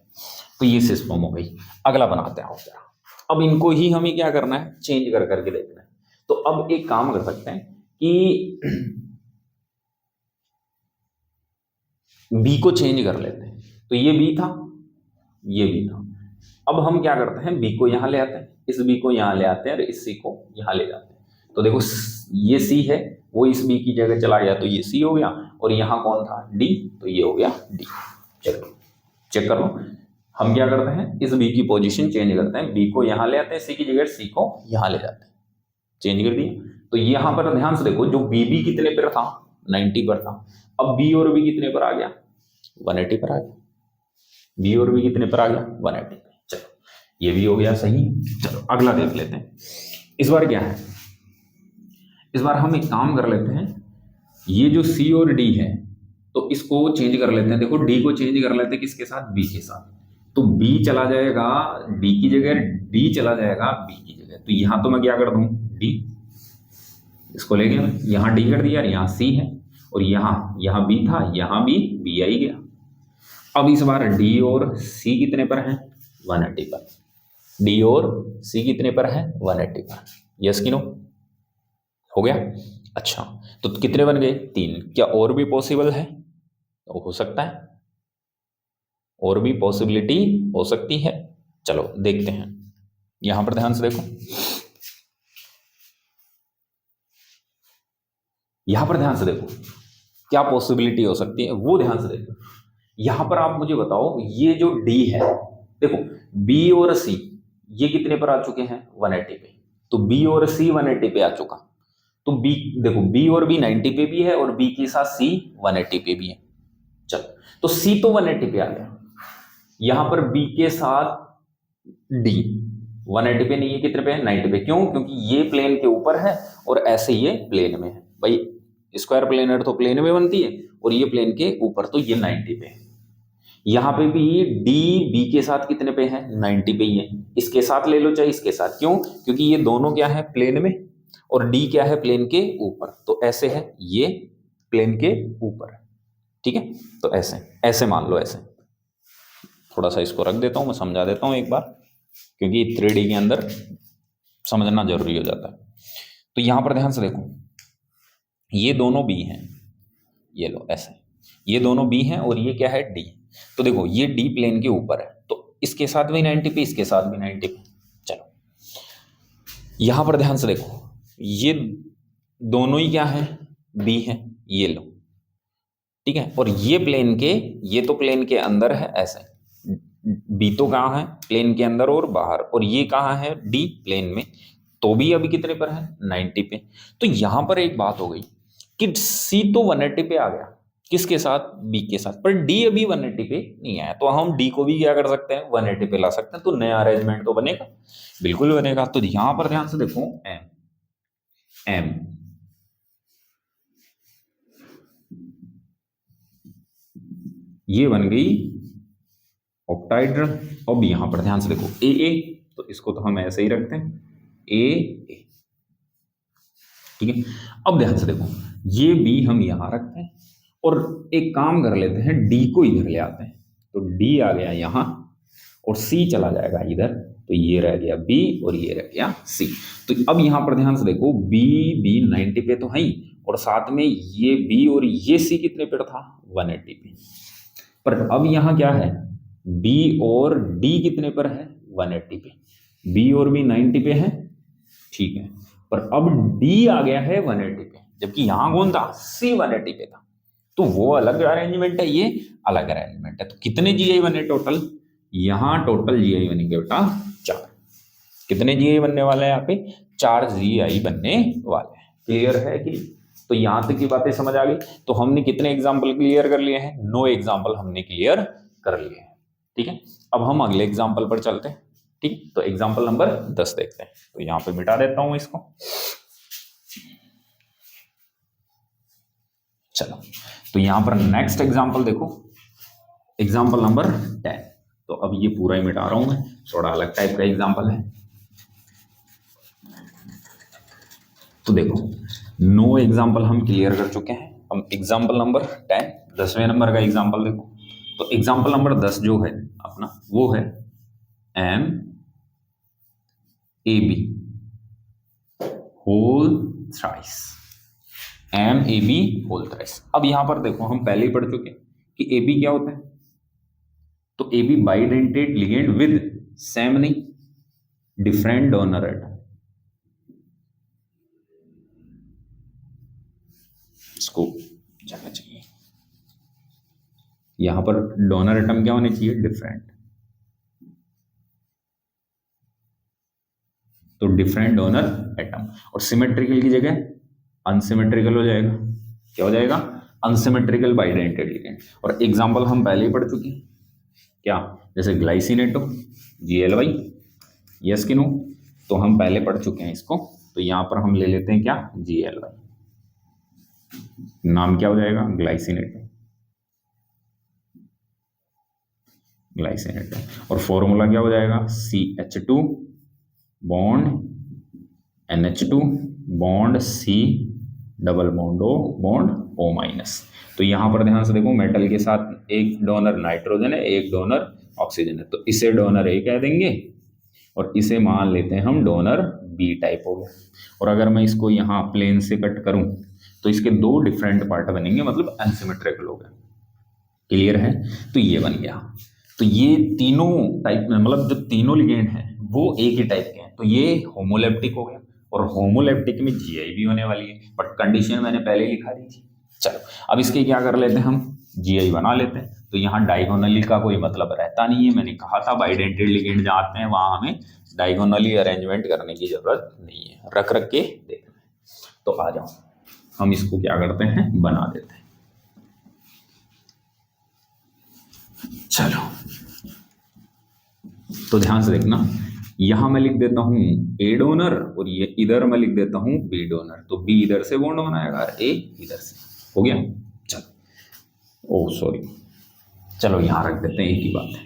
तो ये सिस फॉर्म हो गई। अगला बनाते हैं जरा। अब इनको ही हमें क्या करना है, चेंज कर करके देखना है। तो अब एक काम कर सकते हैं कि बी को चेंज कर लेते हैं। तो ये बी था, ये बी था। अब हम क्या करते हैं, बी को यहां ले आते हैं, इस बी को यहां ले आते हैं, और इस सी को यहां ले जाते हैं। तो देखो ये सी है, वो इस बी की जगह चला गया, तो ये सी हो गया, और यहां कौन था, डी, तो ये हो गया डी। चलो चेक कर लो, हम क्या करते हैं, इस बी की पोजीशन चेंज करते हैं, बी को यहां ले आते हैं, सी की जगह सी को यहां ले जाते हैं, चेंज कर दिया। तो यहां पर ध्यान से देखो, जो बी कितने पे था, 90 पर था। अब बी और बी कितने पर आ गया, 180 पर आ गया। बी और बी कितने पर आ गया, 180 पे। चलो ये भी हो गया सही। चलो अगला देख लेते हैं। इस बार क्या है, इस बार हम एक काम कर लेते हैं, ये जो सी और डी है तो इसको चेंज कर लेते हैं। देखो डी को चेंज कर लेते हैं किसके साथ, बी के साथ। तो बी चला जाएगा डी की जगह, डी चला जाएगा बी की जगह। तो यहां तो मैं क्या कर दूं, डी, इसको ले गया, यहां डी कर दिया, यहां सी है, और यहां बी था, यहां भी बी आई गया। अब इस बार डी और सी कितने पर है, 180 पर। डी और सी कितने पर है, 180 पर। यस कि नो, हो गया। अच्छा तो कितने बन गए, 3। क्या और भी पॉसिबल है, तो हो सकता है, और भी पॉसिबिलिटी हो सकती है। चलो देखते हैं, यहां पर ध्यान से देखो, यहां पर ध्यान से देखो क्या पॉसिबिलिटी हो सकती है, वो ध्यान से देखो। यहां पर आप मुझे बताओ, ये जो डी है, देखो बी और सी ये कितने पर आ चुके हैं, 180 पे। तो बी और सी 180 पे आ चुका। तो बी, देखो बी और बी 90 पे भी है, और बी के साथ सी 180 पे भी है। चलो तो सी तो 180 पे आ गया, यहां पर बी के साथ डी 180 पे नहीं है, कितने पे है, 90 पे। क्यों, क्योंकि ये प्लेन के ऊपर है और ऐसे ये प्लेन में है। भाई स्क्वायर प्लेनर तो प्लेन में बनती है, और ये प्लेन के ऊपर, तो ये 90 पे है। यहां पे भी डी बी के साथ कितने पे है, 90 पे ही है। इसके साथ ले लो चाहे इसके साथ, क्यों, क्योंकि ये दोनों क्या है, प्लेन में, और डी क्या है, प्लेन के ऊपर। तो ऐसे है, ये प्लेन के ऊपर, ठीक है। तो ऐसे ऐसे मान लो, ऐसे। थोड़ा सा इसको रख देता हूं, मैं समझा देता हूं एक बार, क्योंकि 3D के अंदर समझना जरूरी हो जाता है। तो यहां पर ध्यान से देखो, ये दोनों बी हैं, ये लो ऐसे, ये दोनों बी हैं, और ये क्या है, डी। तो देखो ये डी प्लेन के ऊपर है, तो इसके साथ भी 90 पे, इसके साथ भी 90 पे। चलो यहां पर ध्यान से देखो, ये दोनों ही क्या है, बी है, ये लो, ठीक है। और ये प्लेन के, ये तो प्लेन के अंदर है, ऐसे बी तो कहाँ है, प्लेन के अंदर और बाहर, और ये कहाँ है, डी प्लेन में। तो भी अभी कितने पर है, 90 पे। तो यहां पर एक बात हो गई कि सी तो 180 पे आ गया, किसके साथ, बी के साथ, पर डी अभी 180 पे नहीं आया। तो हम डी को भी क्या कर सकते हैं, 180 पे ला सकते हैं। तो नया अरेंजमेंट तो बनेगा, बिल्कुल बनेगा। तो यहां पर ध्यान से देखो, एम एम ये बन गई ऑक्टाइड्रल। अब यहां पर ध्यान से देखो, ए, तो इसको तो हम ऐसे ही रखते हैं, ए, ठीक है। अब ध्यान से देखो, ये बी हम यहां रखते हैं, और एक काम कर लेते हैं, डी को इधर ले आते हैं। तो डी आ गया यहां, और सी चला जाएगा इधर। तो ये रह गया बी, और ये रह गया सी। तो अब यहां पर ध्यान से देखो, बी 90 पे तो है ही, और साथ में ये बी और ये सी कितने पे था, 180 पे। पर अब यहां क्या है, बी और डी कितने पर है, 180 पे। बी और बी 90 पे है, ठीक है। पर अब डी आ गया है 180 पे, जबकि यहां कौन था, सी 180 पे था। तो वो अलग अरेंजमेंट है, ये अलग अरेंजमेंट है। तो कितने जीआई बने टोटल, यहां टोटल जीआई बनेंगे बेटा 4। कितने जीआई बनने वाले हैं, यहाँ पे 4 जीआई बनने वाले हैं। क्लियर है कि, तो यहां तक की बातें समझ आ गई। तो हमने कितने एग्जाम्पल क्लियर कर लिए हैं, 9 एग्जाम्पल हमने क्लियर कर लिए हैं, ठीक है। अब हम अगले एग्जाम्पल पर चलते हैं, ठीक। तो एग्जाम्पल नंबर 10 देखते हैं। तो यहां पे मिटा देता हूं इसको। चलो तो यहां पर नेक्स्ट एग्जाम्पल देखो, एग्जाम्पल नंबर 10। तो अब ये पूरा ही मिटा रहा हूं मैं, थोड़ा अलग टाइप का एग्जाम्पल है। तो देखो 9 एग्जाम्पल हम क्लियर कर चुके हैं। हम एग्जाम्पल नंबर 10, 10वें नंबर का एग्जाम्पल देखो। तो एग्जाम्पल नंबर 10 जो है अपना, वो है M A B whole thrice, M A B whole thrice. अब यहां पर देखो, हम पहले ही पढ़ चुके हैं कि ए बी क्या होता है। तो A B bidentate ligand with same नहीं, डिफरेंट डोनर एटम। इसको जाना चाहिए, यहां पर डोनर एटम क्या होने चाहिए, डिफरेंट। तो डिफरेंट डोनर एटम, और सिमेट्रिकल की जगह अनसिमेट्रिकल हो जाएगा। क्या हो जाएगा, अनसिमेट्रिकल बाइडेंटेड लिगेंड। और एग्जांपल हम पहले ही पढ़ चुके हैं, क्या, जैसे ग्लाइसिनेटो GLY, यस कि नो, तो हम पहले पढ़ चुके हैं इसको, तो यहां पर हम ले लेते हैं क्या, GLY, नाम क्या हो जाएगा, ग्लाइसिनेटो, ग्लाइसिनेटो, और फॉर्मूला क्या हो जाएगा, CH2 bond NH2 bond C double bond O bond O-। तो यहां पर ध्यान से देखो, मेटल के साथ एक डोनर नाइट्रोजन है, एक डोनर ऑक्सीजन है, तो इसे डोनर A कह देंगे और इसे मान लेते हैं हम डोनर B टाइप हो गया। और अगर मैं इसको यहाँ प्लेन से कट करूं तो इसके दो डिफरेंट पार्ट बनेंगे, मतलब अनसिमेट्रिकल हो गया। क्लियर है, तो ये बन गया। तो ये तीनों टाइप में, मतलब जो तीनों लिगेंड हैं वो एक ही टाइप के हैं, तो ये होमोलेप्टिक हो गया। और होमोलेप्टिक में GI भी होने वाली है, बट कंडीशन मैंने पहले ही लिखा दी थी। चलो अब इसके क्या कर लेते हैं, हम GI बना लेते हैं। तो यहाँ डायगोनली का कोई मतलब रहता नहीं है, मैंने कहा था बाइडेंटेड लिगेंड जहाँ आते हैं वहाँ हमें डायगोनली अरेंजमेंट करने की जरूरत नहीं है, रख रख के देखना है। तो आ जाओ, हम इसको क्या करते हैं, बना देते हैं। चलो तो ध्यान से देखना, यहां मैं लिख देता हूं A डोनर और ये इधर मैं लिख देता हूं B डोनर। तो B इधर से बॉन्ड बनाएगा और A इधर से, हो गया। चलो ओह सॉरी, चलो यहां रख देते हैं, एक ही बात है।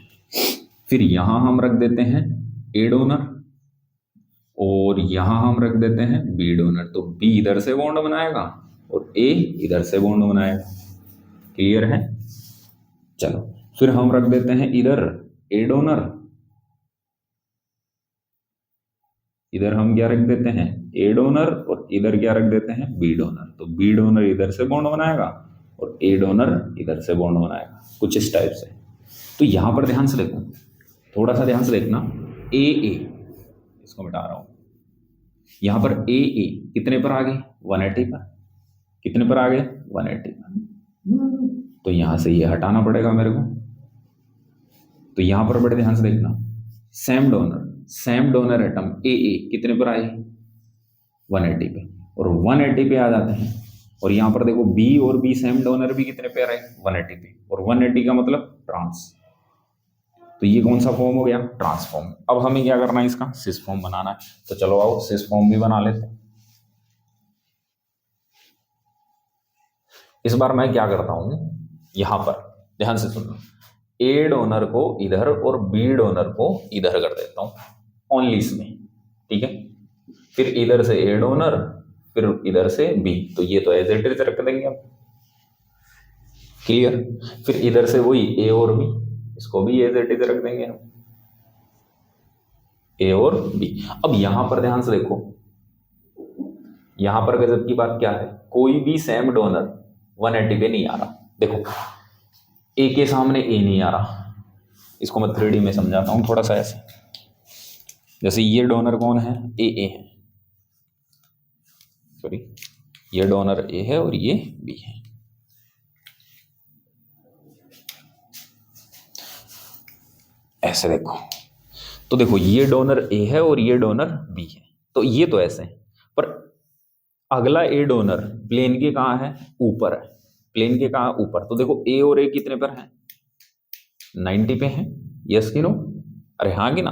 फिर यहां हम रख देते हैं A डोनर और यहां हम रख देते हैं B डोनर। तो B इधर से बॉन्ड बनाएगा और A इधर से बॉन्ड बनाएगा। क्लियर है। चलो फिर हम रख देते हैं इधर A डोनर, इधर हम क्या रख देते हैं A डोनर और इधर क्या रख देते हैं B डोनर। तो B डोनर इधर से बॉन्ड बनाएगा और A डोनर इधर से बॉन्ड बनाएगा, कुछ इस टाइप से। तो यहां पर ध्यान से देखो, थोड़ा सा ध्यान से देखना, AA, इसको मिटा रहा हूं, यहां पर AA कितने पर आ गए, 180 पर। कितने पर आ गए, 180 पर। तो यहां से ये हटाना पड़ेगा मेरे को। तो यहां पर बड़े ध्यान से देखना, सेम डोनर एटम AA कितने पर आए, 180 पे, और 180 पे आ जाते हैं। और यहां पर देखो B और B सेम डोनर भी कितने पे आए, 180 पे, और 180 का मतलब ट्रांस। तो ये कौन सा फॉर्म हो गया, ट्रांसफॉर्म। अब हमें क्या करना है, इसका सिस फॉर्म बनाना है। तो चलो आओ सिस फॉर्म भी बना लेते हैं। इस बार मैं क्या करता हूं, यहां पर ध्यान से सुनना, A डोनर को इधर और B डोनर को इधर कर देता हूं ओनली इसमें, ठीक है। फिर इधर से A डोनर, फिर इधर से B, तो ये तो एज इट इज रख देंगे हम। क्लियर। फिर इधर से वही A और B, इसको भी एज इट इज रख देंगे हम, A और B। अब यहां पर ध्यान से देखो, यहां पर गजब की बात क्या है, कोई भी सेम डोनर 180 पे नहीं आ रहा। देखो A के सामने A नहीं आ रहा। इसको मैं 3D में समझाता हूं थोड़ा सा ऐसे, जैसे ये डोनर कौन है, AA है, सॉरी ये डोनर A है और ये B है। ऐसे देखो, तो देखो ये डोनर A है और ये डोनर B है, तो ये तो ऐसे है। पर अगला A डोनर प्लेन के कहाँ है, ऊपर है। प्लेन के कहाँ, ऊपर। तो देखो A और A कितने पर है, 90 पे है, यस कि नो, अरे हाँ कि ना।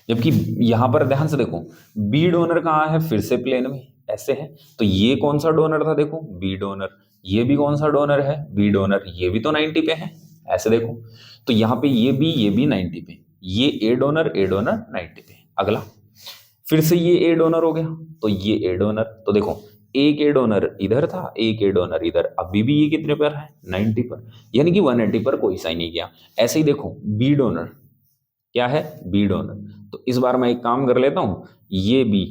जबकि यहां पर ध्यान से देखो B डोनर कहाँ है, फिर से प्लेन में ऐसे है। तो ये कौन सा डोनर था, देखो B डोनर। ये भी कौन सा डोनर है, B डोनर, ये भी तो 90 पे है, ऐसे देखो। तो यहाँ पे ये भी 90 पे, ये A डोनर 90 पे। अगला फिर से ये A डोनर हो गया, तो ये A डोनर। तो देखो एक A डोनर इधर था, एक A डोनर इधर, अभी भी ये कितने पर है, 90 पर, यानी कि 180 पर कोई साइन नहीं किया। ऐसे ही देखो B डोनर क्या है, B डोनर। तो इस बार मैं एक काम कर लेता हूं, ये B,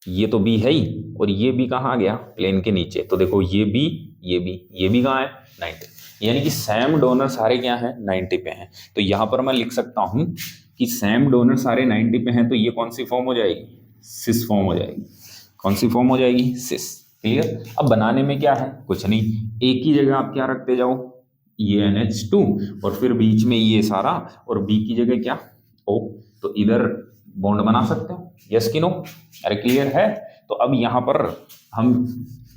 ये तो B है ही, और ये B कहाँ आ गया, प्लेन के नीचे। तो देखो ये B, ये B कहाँ है, 90, यानी कि सेम डोनर सारे क्या हैं, 90 पे हैं। तो यहां पर मैं लिख सकता हूं कि सेम डोनर सारे 90 पे हैं, तो ये कौन सी फॉर्म हो जाएगी, सिस फॉर्म हो जाएगी। कौन सी फॉर्म हो जाएगी, सिस। क्लियर। अब बनाने में क्या है, कुछ नहीं, एक ही जगह आप क्या रखते जाओ, ये NH2 और फिर बीच में ये सारा, और B की जगह क्या, O। तो इधर बॉन्ड बना सकते हो, यस कि नो, अरे क्लियर है। तो अब यहाँ पर हम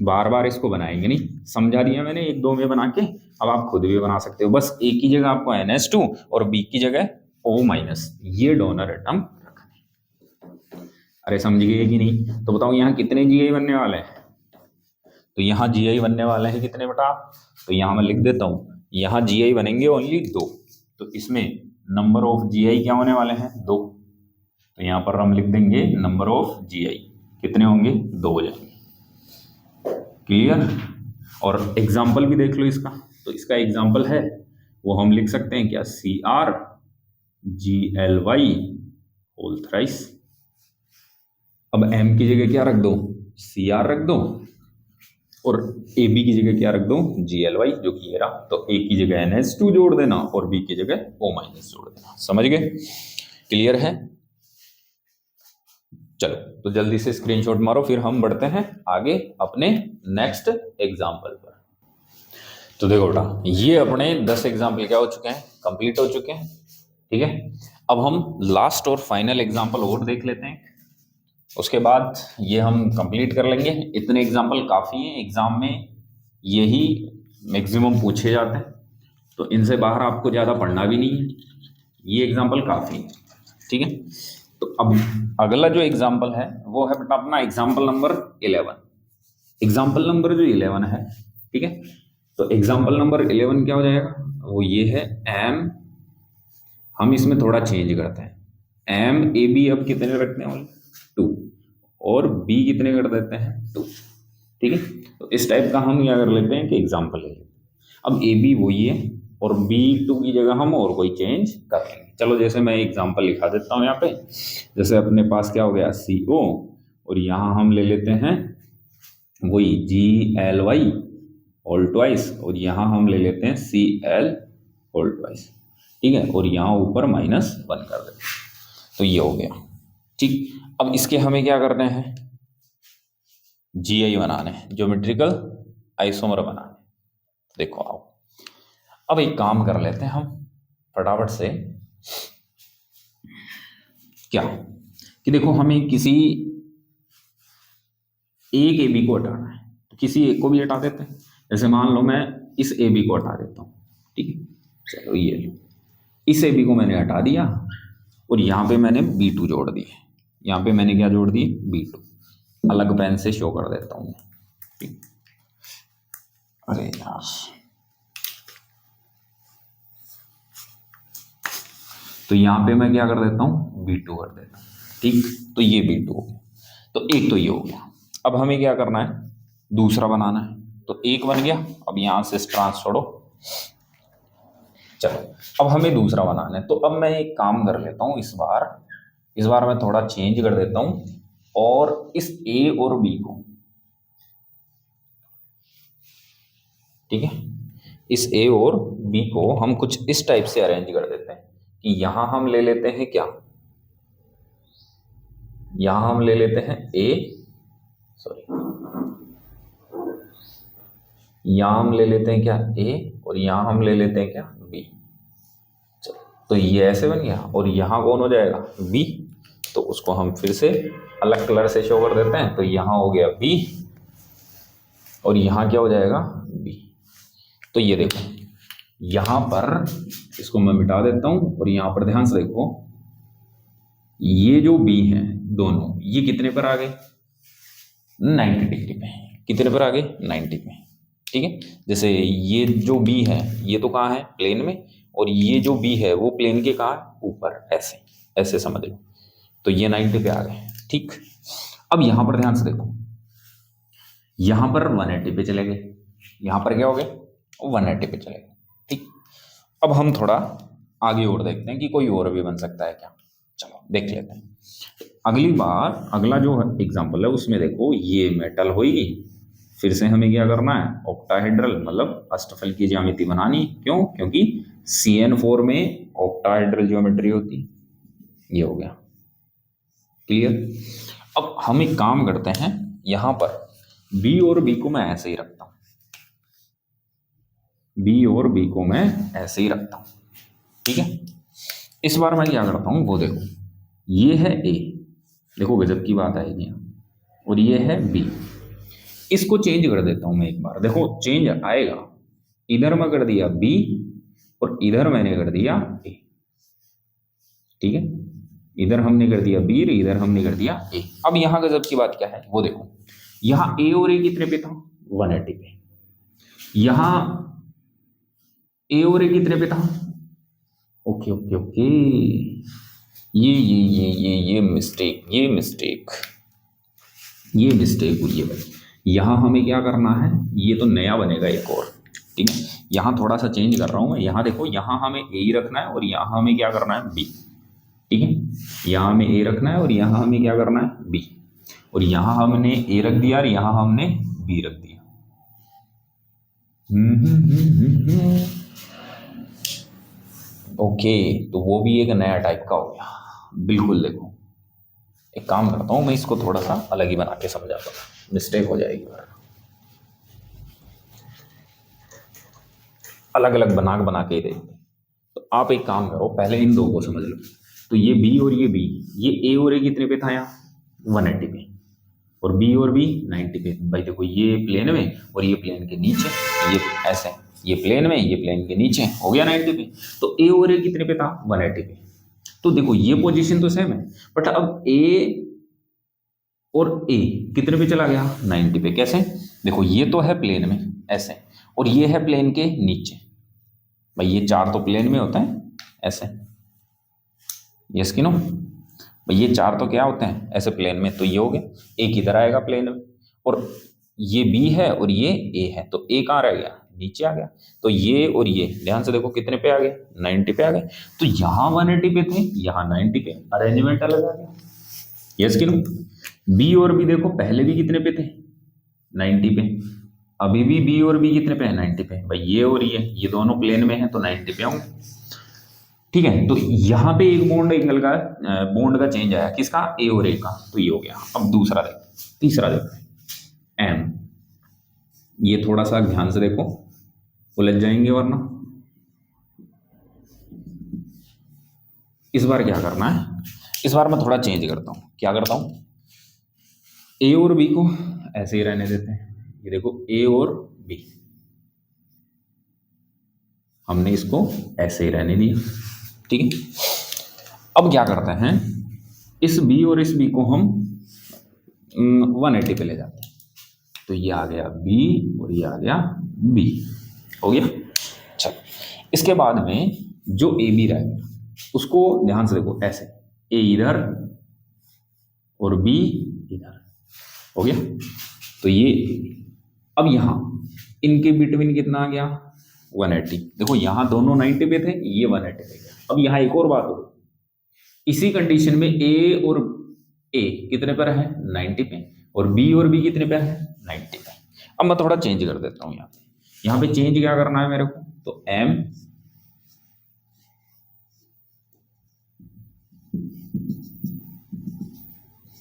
बार बार इसको बनाएंगे नहीं, समझा दिया मैंने एक दो में बना के, अब आप खुद भी बना सकते हो। बस एक की जगह आपको NH2 और B की जगह O- ये डोनर एटम रखना। अरे समझ गए कि नहीं? तो बताओ यहाँ कितने Gi बनने वाले हैं? तो यहाँ Gi बनने वाले हैं कितने बेटा? तो यहाँ मैं लिख देता हूँ, यहाँ Gi बनेंगे ओनली 2। तो इसमें नंबर ऑफ Gi क्या होने वाले हैं? 2। तो यहाँ पर हम लिख देंगे नंबर ऑफ Gi कितने होंगे? 2 हो जाएंगे। क्लियर? और एग्जाम्पल भी देख लो इसका। तो इसका एग्जाम्पल है वो हम लिख सकते हैं क्या? CrGly whole thrice. अब M की जगह क्या रख दो? Cr रख दो, और AB की जगह क्या रख दो? Gly, जो कि ये रहा। तो A की जगह NH2 जोड़ देना और B की जगह O- जोड़ देना। समझ गए? क्लियर है? चलो तो जल्दी से स्क्रीनशॉट मारो, फिर हम बढ़ते हैं आगे अपने नेक्स्ट एग्जाम्पल पर। तो देखो बेटा, ये अपने 10 एग्जाम्पल क्या हो चुके हैं? कंप्लीट हो चुके हैं। ठीक है, अब हम लास्ट और फाइनल एग्जाम्पल और देख लेते हैं, उसके बाद ये हम कंप्लीट कर लेंगे। इतने एग्जाम्पल काफ़ी हैं, एग्जाम में यही मैक्सिमम पूछे जाते हैं, तो इनसे बाहर आपको ज़्यादा पढ़ना भी नहीं है, ये एग्जाम्पल काफ़ी है। ठीक है, तो अब अगला जो एग्जाम्पल है वो है बेटा अपना एग्जाम्पल नंबर 11। एग्जाम्पल नंबर जो 11 है, ठीक है, तो एग्जाम्पल नंबर 11 क्या हो जाएगा? वो ये है M, हम इसमें थोड़ा चेंज करते हैं, MAB अब कितने रखते हैं? 2, और B कितने कर देते हैं? 2। ठीक है, तो इस टाइप का हम क्या कर लेते हैं कि एग्जाम्पल ले लेते हैं। अब AB वही है और B2 की जगह हम और कोई चेंज कर लेंगे। चलो जैसे मैं एग्जाम्पल लिखा देता हूँ यहाँ पे, जैसे अपने पास क्या हो गया? CO, और यहाँ हम ले लेते हैं वही Gly होल ट्वाइस, और यहाँ हम ले लेते हैं Cl होल ट्वाइस। ठीक है, और यहाँ ऊपर -1 कर देते हैं। तो ये हो गया। ठीक, अब इसके हमें क्या करने हैं? GI बनाने हैं, ज्योमेट्रिकल आइसोमर बनाने। देखो आओ, अब एक काम कर लेते हैं हम फटाफट से, क्या कि देखो हमें किसी एक AB को हटाना है, तो किसी एक को भी हटा देते हैं। जैसे मान लो मैं इस AB को हटा देता हूँ। ठीक है, चलो ये लो, इस AB को मैंने हटा दिया और यहाँ पे मैंने B2 जोड़ दिए। यहाँ पे मैंने क्या जोड़ दिए? B2। अलग पेन से शो कर देता हूँ। ठीक, अरे यार, तो यहाँ पे मैं क्या कर देता हूँ? B2 कर देता हूँ। ठीक, तो ये B2 हो गया। तो एक तो ये हो गया। अब हमें क्या करना है? दूसरा बनाना है। तो एक बन गया, अब यहाँ से ट्रांस छोड़ो। चलो अब हमें दूसरा बनाना है, तो अब मैं एक काम कर लेता हूँ, इस बार मैं थोड़ा चेंज कर देता हूँ, और इस A और B को, ठीक है, इस A और B को हम कुछ इस टाइप से अरेंज कर देते हैं कि यहां हम ले लेते हैं क्या? यहां हम ले लेते हैं यहां हम ले लेते हैं क्या? A, और यहां हम ले लेते हैं क्या? B। चलो, तो ये ऐसे बन गया, और यहां कौन हो जाएगा? B। तो उसको हम फिर से अलग कलर से शो कर देते हैं। तो यहां हो गया B, और यहां क्या हो जाएगा? B। तो ये देखो, यहां पर इसको मैं मिटा देता हूं, और यहां पर ध्यान से देखो, ये जो B है दोनों, ये कितने पर आ गए? 90 डिग्री पे। कितने पर आ गए? 90 पे। ठीक है, जैसे ये जो B है ये तो कहाँ है? प्लेन में, और ये जो B है वो प्लेन के कहाँ है? ऊपर, ऐसे ऐसे समझ लो। तो ये 90 पे आ गए। ठीक, अब यहां पर ध्यान से देखो, यहां पर 180 पे चले गए, यहां पर क्या हो गए? 180 पे चले गए। ठीक, अब हम थोड़ा आगे और देखते हैं कि कोई और भी बन सकता है क्या। चलो देख लेते हैं। अगली बार अगला जो एग्जांपल है उसमें देखो, ये मेटल होगी, फिर से हमें क्या करना है? ऑक्टाहेड्रल मतलब अष्टफल की ज्यामिति बनानी। क्यों? क्योंकि CN4 में ऑक्टाहेड्रल ज्योमेट्री होती। ये हो गया। क्लियर? अब हम एक काम करते हैं, यहां पर B और B को मैं ऐसे ही रखता हूं, B और B को मैं ऐसे ही रखता हूं। ठीक है, इस बार मैं क्या करता हूं वो देखो, ये है A, देखो गजब की बात आएगी यहाँ, और ये है बी। इसको चेंज कर देता हूं मैं एक बार, देखो चेंज आएगा। इधर मैं कर दिया बी और इधर मैंने कर दिया ए, ठीक है। इधर हमने कर दिया बी और इधर हमने कर दिया ए। अब यहां गजब की बात क्या है वो देखो, यहां ए और ए कितने पे था, 180 पे। यहां ए और ए कितने पे था, ओके ओके ओके, ये मिस्टेक हुई है भाई। यहां हमें क्या करना है, ये तो नया बनेगा एक और, ठीक है। यहां थोड़ा सा चेंज कर रहा हूं मैं, यहां देखो, यहां हमें ए ही रखना है और यहां हमें क्या करना है, बी, ठीक है। यहां हमें ए रखना है और यहां हमें क्या करना है, बी। और यहां हमने ए रख दिया और यहां हमने बी रख दिया। ओके, तो वो भी एक नया टाइप का हो गया, बिल्कुल। देखो एक काम करता हूं मैं, इसको थोड़ा सा अलग ही बना के समझाता हूं, मिस्टेक हो जाएगी, अलग अलग बना के दे। तो आप एक काम करो, पहले इन दो को समझ लो। तो ये बी और ये बी, ये ए और ए कितने पे था, यहाँ 180 पे, और बी और बी 90 पे। भाई देखो, ये प्लेन में और ये प्लेन के नीचे, ये ऐसे, ये प्लेन में ये प्लेन के नीचे, हो गया 90 पे। तो ए और ए कितने पे था, 180 पे। तो देखो ये पोजीशन तो सेम है, बट अब ए और ए कितने पे चला गया, 90 पे। कैसे, देखो ये तो है प्लेन में ऐसे, और ये है प्लेन के नीचे। भाई ये चार तो प्लेन में होता है ऐसे, यस कि नो। भाई ये चार तो क्या होते हैं ऐसे प्लेन में, तो ये हो गया, एक इधर आएगा प्लेन में, और ये बी है और ये ए है, तो ए कहाँ रह गया, नीचे आ गया। तो ये और ये ध्यान से देखो कितने पे आ गए, 90 पे आ गए। तो यहाँ 180 पे थे, यहाँ 90 पे, अरेंजमेंट अलग आ गया, यस कि नो। बी और बी देखो पहले भी कितने पे थे, 90 पे, अभी भी बी और बी कितने पे है, 90 पे। भाई ये और ये दोनों प्लेन में है तो 90 पे आऊंगे, ठीक है। तो यहाँ पे एक बॉन्ड एंगल का, बॉन्ड का चेंज आया, किसका, ए और ए का, तो ये हो गया। अब दूसरा देखो, तीसरा देखो, एम। ये थोड़ा सा ध्यान से देखो, उलझ जाएंगे वरना। इस बार क्या करना है, इस बार मैं थोड़ा चेंज करता हूं, क्या करता हूं, ए और बी को ऐसे ही रहने देते हैं। ये देखो ए और बी, हमने इसको ऐसे ही रहने दिया, ठीक है। अब क्या करते हैं, इस बी और इस बी को हम 180 पे ले जाते हैं। तो ये आ गया बी और ये आ गया बी, हो गया। चलो, इसके बाद में जो ए बी रहेगा उसको ध्यान से देखो, ऐसे ए इधर और बी इधर, हो गया। तो ये अब यहां इनके बिटवीन कितना आ गया, 180। देखो यहां दोनों 90 पे थे, ये 180 पे गया। अब यहां एक और बात हो, इसी कंडीशन में ए और ए कितने पर है, 90 पे, और बी और बी कितने पर है, 90 पे। अब मैं थोड़ा चेंज कर देता हूं, यहाँ पे चेंज क्या करना है मेरे को, तो एम,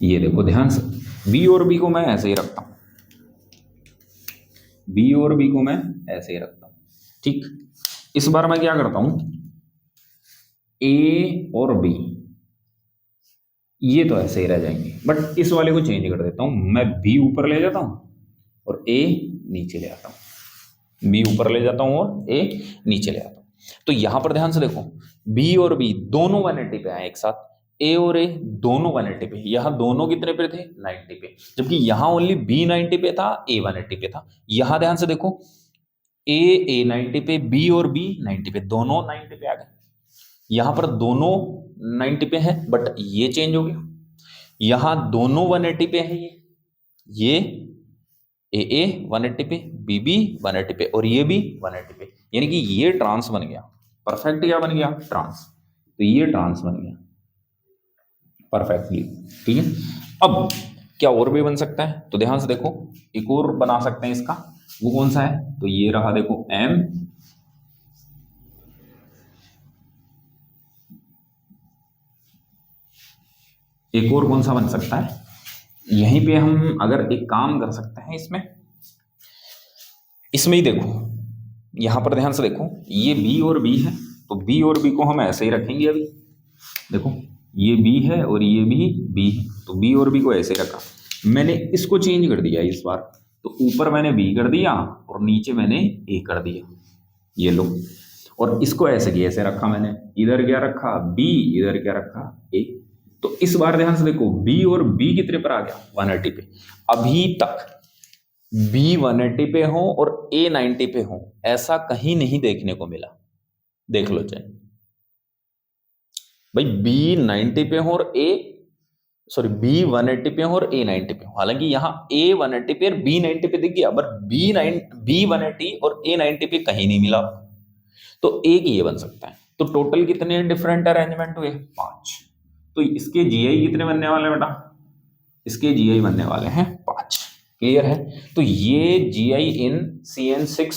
ये देखो ध्यान से, बी और बी को मैं ऐसे ही रखता हूं, बी और बी को मैं ऐसे ही रखता हूं, ठीक। इस बार मैं क्या करता हूं, ए और बी ये तो ऐसे ही रह जाएंगे, बट इस वाले को चेंज कर देता हूं, मैं बी ऊपर ले जाता हूं और ए नीचे ले आता हूं, बी ऊपर ले जाता हूं और ए नीचे ले आता हूं। तो यहां पर ध्यान से देखो, बी और बी दोनों 180 पे आए एक साथ, ए और ए दोनों 180 पे। यहां दोनों कितने पे थे, 90 पे, जबकि यहां ओनली बी 90 पे था, ए 180 पे था। यहां ध्यान से देखो, ए 90 पे, बी और बी 90 पे, दोनों 90 पे आ गए। यहां पर दोनों 90 पे है, बट ये चेंज हो गया। यहां दोनों 180 पे है, ये ए 180 पे, बी 180 पे, और ये भी 180 पे, यानी कि ये ट्रांस बन गया। परफेक्ट क्या बन गया, ट्रांस। तो ये ट्रांस बन गया परफेक्टली, ठीक है। अब क्या और भी बन सकता है, तो ध्यान से देखो, एक और बना सकते हैं इसका, वो कौन सा है, तो ये रहा देखो एम, एक और कौन सा बन सकता है, यहीं पे हम अगर एक काम कर सकते हैं, इसमें ही देखो, यहां पर ध्यान से देखो, ये बी और बी है, तो बी और बी को हम ऐसे ही रखेंगे। अभी देखो ये बी है और ये भी बी है, तो बी और बी को ऐसे रखा। मैंने इसको चेंज कर दिया इस बार, तो ऊपर मैंने बी कर दिया और नीचे मैंने ए कर दिया, ये लो। और इसको ऐसे किया, ऐसे रखा मैंने, इधर क्या रखा बी, इधर क्या रखा ए। तो इस बार ध्यान से देखो, बी और बी कितने पर आ गया 180 पे। अभी तक बी 180 पे हो और ए 90 पे हो, ऐसा कहीं नहीं देखने को मिला। देख लो चाहे भाई, बी 90 पे हो और ए, सॉरी बी 180 पे हो और ए 90 पे हो। हालांकि यहां ए 180 पे और बी 90 पे दिख गया, पर बी 180 और ए 90 पे कहीं नहीं मिला। तो एक ये बन सकता है। तो टोटल कितने डिफरेंट अरेंजमेंट हुए 5। तो इसके जीआई कितने बनने वाले बेटा, इसके जीआई बनने वाले हैं 5। क्लियर है। तो ये जीआई इन CN6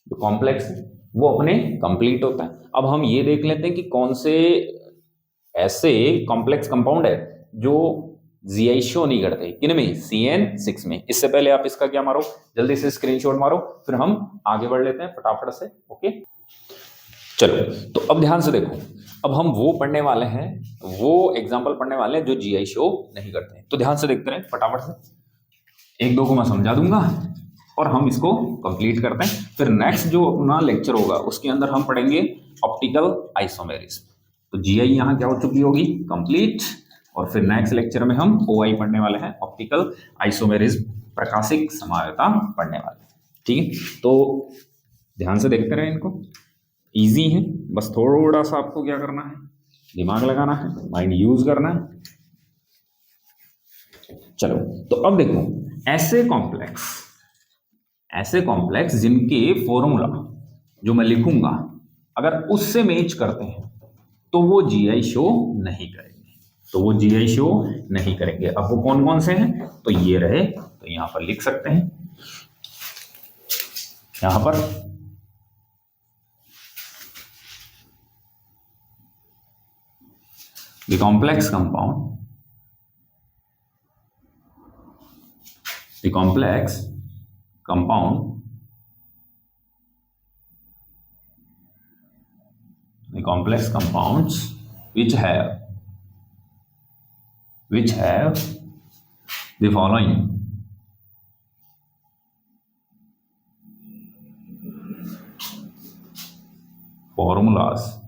जो कॉम्प्लेक्स है वो अपने कंप्लीट होता है। अब हम ये देख लेते हैं कि कौन से ऐसे कॉम्प्लेक्स कंपाउंड है जो जीआई शो नहीं करते, किनमें, CN6 में। इससे पहले आप इसका क्या मारो, जल्दी से स्क्रीनशॉट मारो, फिर हम आगे बढ़ लेते हैं फटाफट से। ओके चलो, तो अब ध्यान से देखो, अब हम वो पढ़ने वाले हैं, वो एग्जाम्पल पढ़ने वाले हैं जो जीआई शो नहीं करते हैं। तो ध्यान से देखते रहे फटाफट से, एक दो को मैं समझा दूंगा और हम इसको कंप्लीट करते हैं। फिर नेक्स्ट जो अपना लेक्चर होगा उसके अंदर हम पढ़ेंगे ऑप्टिकल आइसोमेरिज्म। तो जीआई यहाँ क्या हो चुकी होगी, कंप्लीट। और फिर नेक्स्ट लेक्चर में हम ओआई पढ़ने वाले हैं, ऑप्टिकल आइसोमेरिज्म, प्रकाशिक समायोता पढ़ने वाले हैं। ठीक है, तो ध्यान से देखते रहे इनको, इजी है, बस थोड़ा सा आपको क्या करना है, दिमाग लगाना है, माइंड यूज करना है। चलो, तो अब देखो, ऐसे कॉम्प्लेक्स जिनके फॉर्मूला जो मैं लिखूंगा अगर उससे मैच करते हैं तो वो जीआई शो नहीं करेंगे, तो वो जीआई शो नहीं करेंगे। अब वो कौन कौन से हैं, तो ये रहे, तो यहां पर लिख सकते हैं, यहां पर the complex compound, the complex compounds which have the following formulas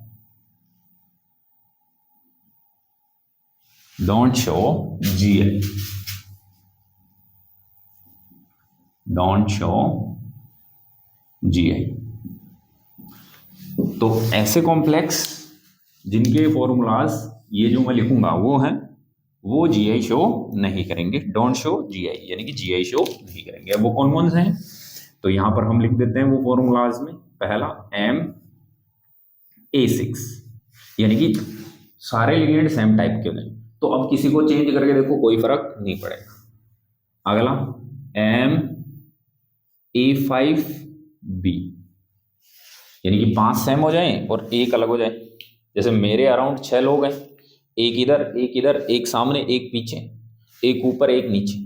don't show GI, तो ऐसे कॉम्प्लेक्स जिनके फॉर्मूलाज ये जो मैं लिखूंगा वो हैं, वो जीआई शो नहीं करेंगे, डोंट शो जीआई, यानी कि जीआई शो नहीं करेंगे। अब वो कौन कौन से हैं, तो यहां पर हम लिख देते हैं वो फॉर्मूलाज में। पहला MA6, यानी कि सारे लिगेंड सेम टाइप के होंगे, तो अब किसी को चेंज करके देखो कोई फर्क नहीं पड़ेगा। अगला MA5B, यानी कि 5 सेम हो जाएं और एक अलग हो जाए। जैसे मेरे अराउंड 6 लोग हैं, एक इधर, एक सामने, एक पीछे, एक ऊपर, एक नीचे।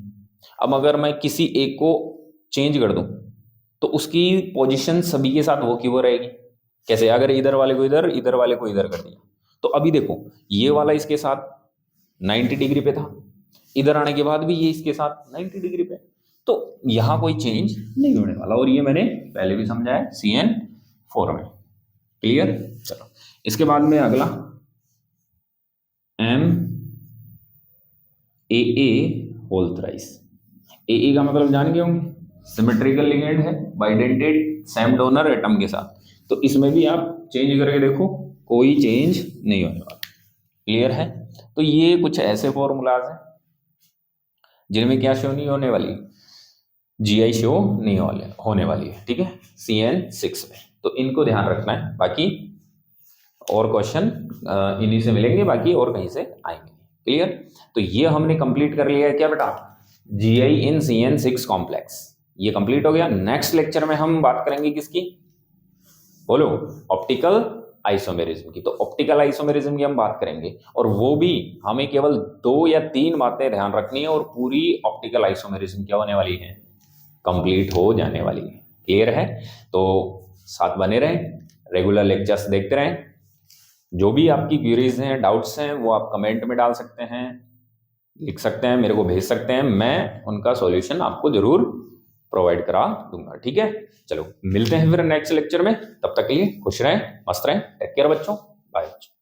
अब अगर मैं किसी एक को चेंज कर दूं तो उसकी पोजीशन सभी के साथ वो की वो रहेगी। कैसे, अगर इधर वाले को इधर वाले को इधर कर दिया, तो अभी देखो ये वाला इसके साथ 90 डिग्री पे था, इधर आने के बाद भी ये इसके साथ 90 डिग्री पे, तो यहां कोई चेंज नहीं होने वाला। और ये मैंने पहले भी समझाया CN4 में। क्लियर। चलो, इसके बाद में अगला MAA होल थ्राइस। AA का मतलब जान गए होंगे, सिमेट्रिकल लिगेंड है, बाइडेंटेड सेम डोनर एटम के साथ। तो इसमें भी आप चेंज करके देखो, कोई चेंज नहीं होने वाला। क्लियर है। तो ये कुछ ऐसे फॉर्मूलाज हैं जिनमें क्या शो नहीं होने वाली, जीआई शो नहीं होने वाली है। ठीक है, CN6 में, तो इनको ध्यान रखना है। बाकी और क्वेश्चन इन्हीं से मिलेंगे, बाकी और कहीं से आएंगे। क्लियर। तो ये हमने कंप्लीट कर लिया है क्या बेटा, जीआई इन CN6 कॉम्प्लेक्स, ये कंप्लीट हो गया। नेक्स्ट लेक्चर में हम बात करेंगे किसकी, बोलो, ऑप्टिकल आइसोमेरिज्म की। तो ऑप्टिकल आइसोमेरिज्म की हम बात करेंगे, और वो भी हमें केवल 2 या 3 बातें ध्यान रखनी है, और पूरी ऑप्टिकल आइसोमेरिज्म क्या होने वाली है, कंप्लीट हो जाने वाली है। क्लियर है। तो साथ बने रहें, रेगुलर लेक्चर्स देखते रहें। जो भी आपकी क्वेरीज हैं, डाउट्स हैं, वो आप कमेंट में डाल सकते हैं। लिख सकते हैं, मेरे को भेज सकते हैं, मैं उनका सॉल्यूशन आपको जरूर प्रोवाइड करा दूंगा। ठीक है, चलो मिलते हैं फिर नेक्स्ट लेक्चर में, तब तक के लिए खुश रहें, मस्त रहें, टेक केयर बच्चों, बाय।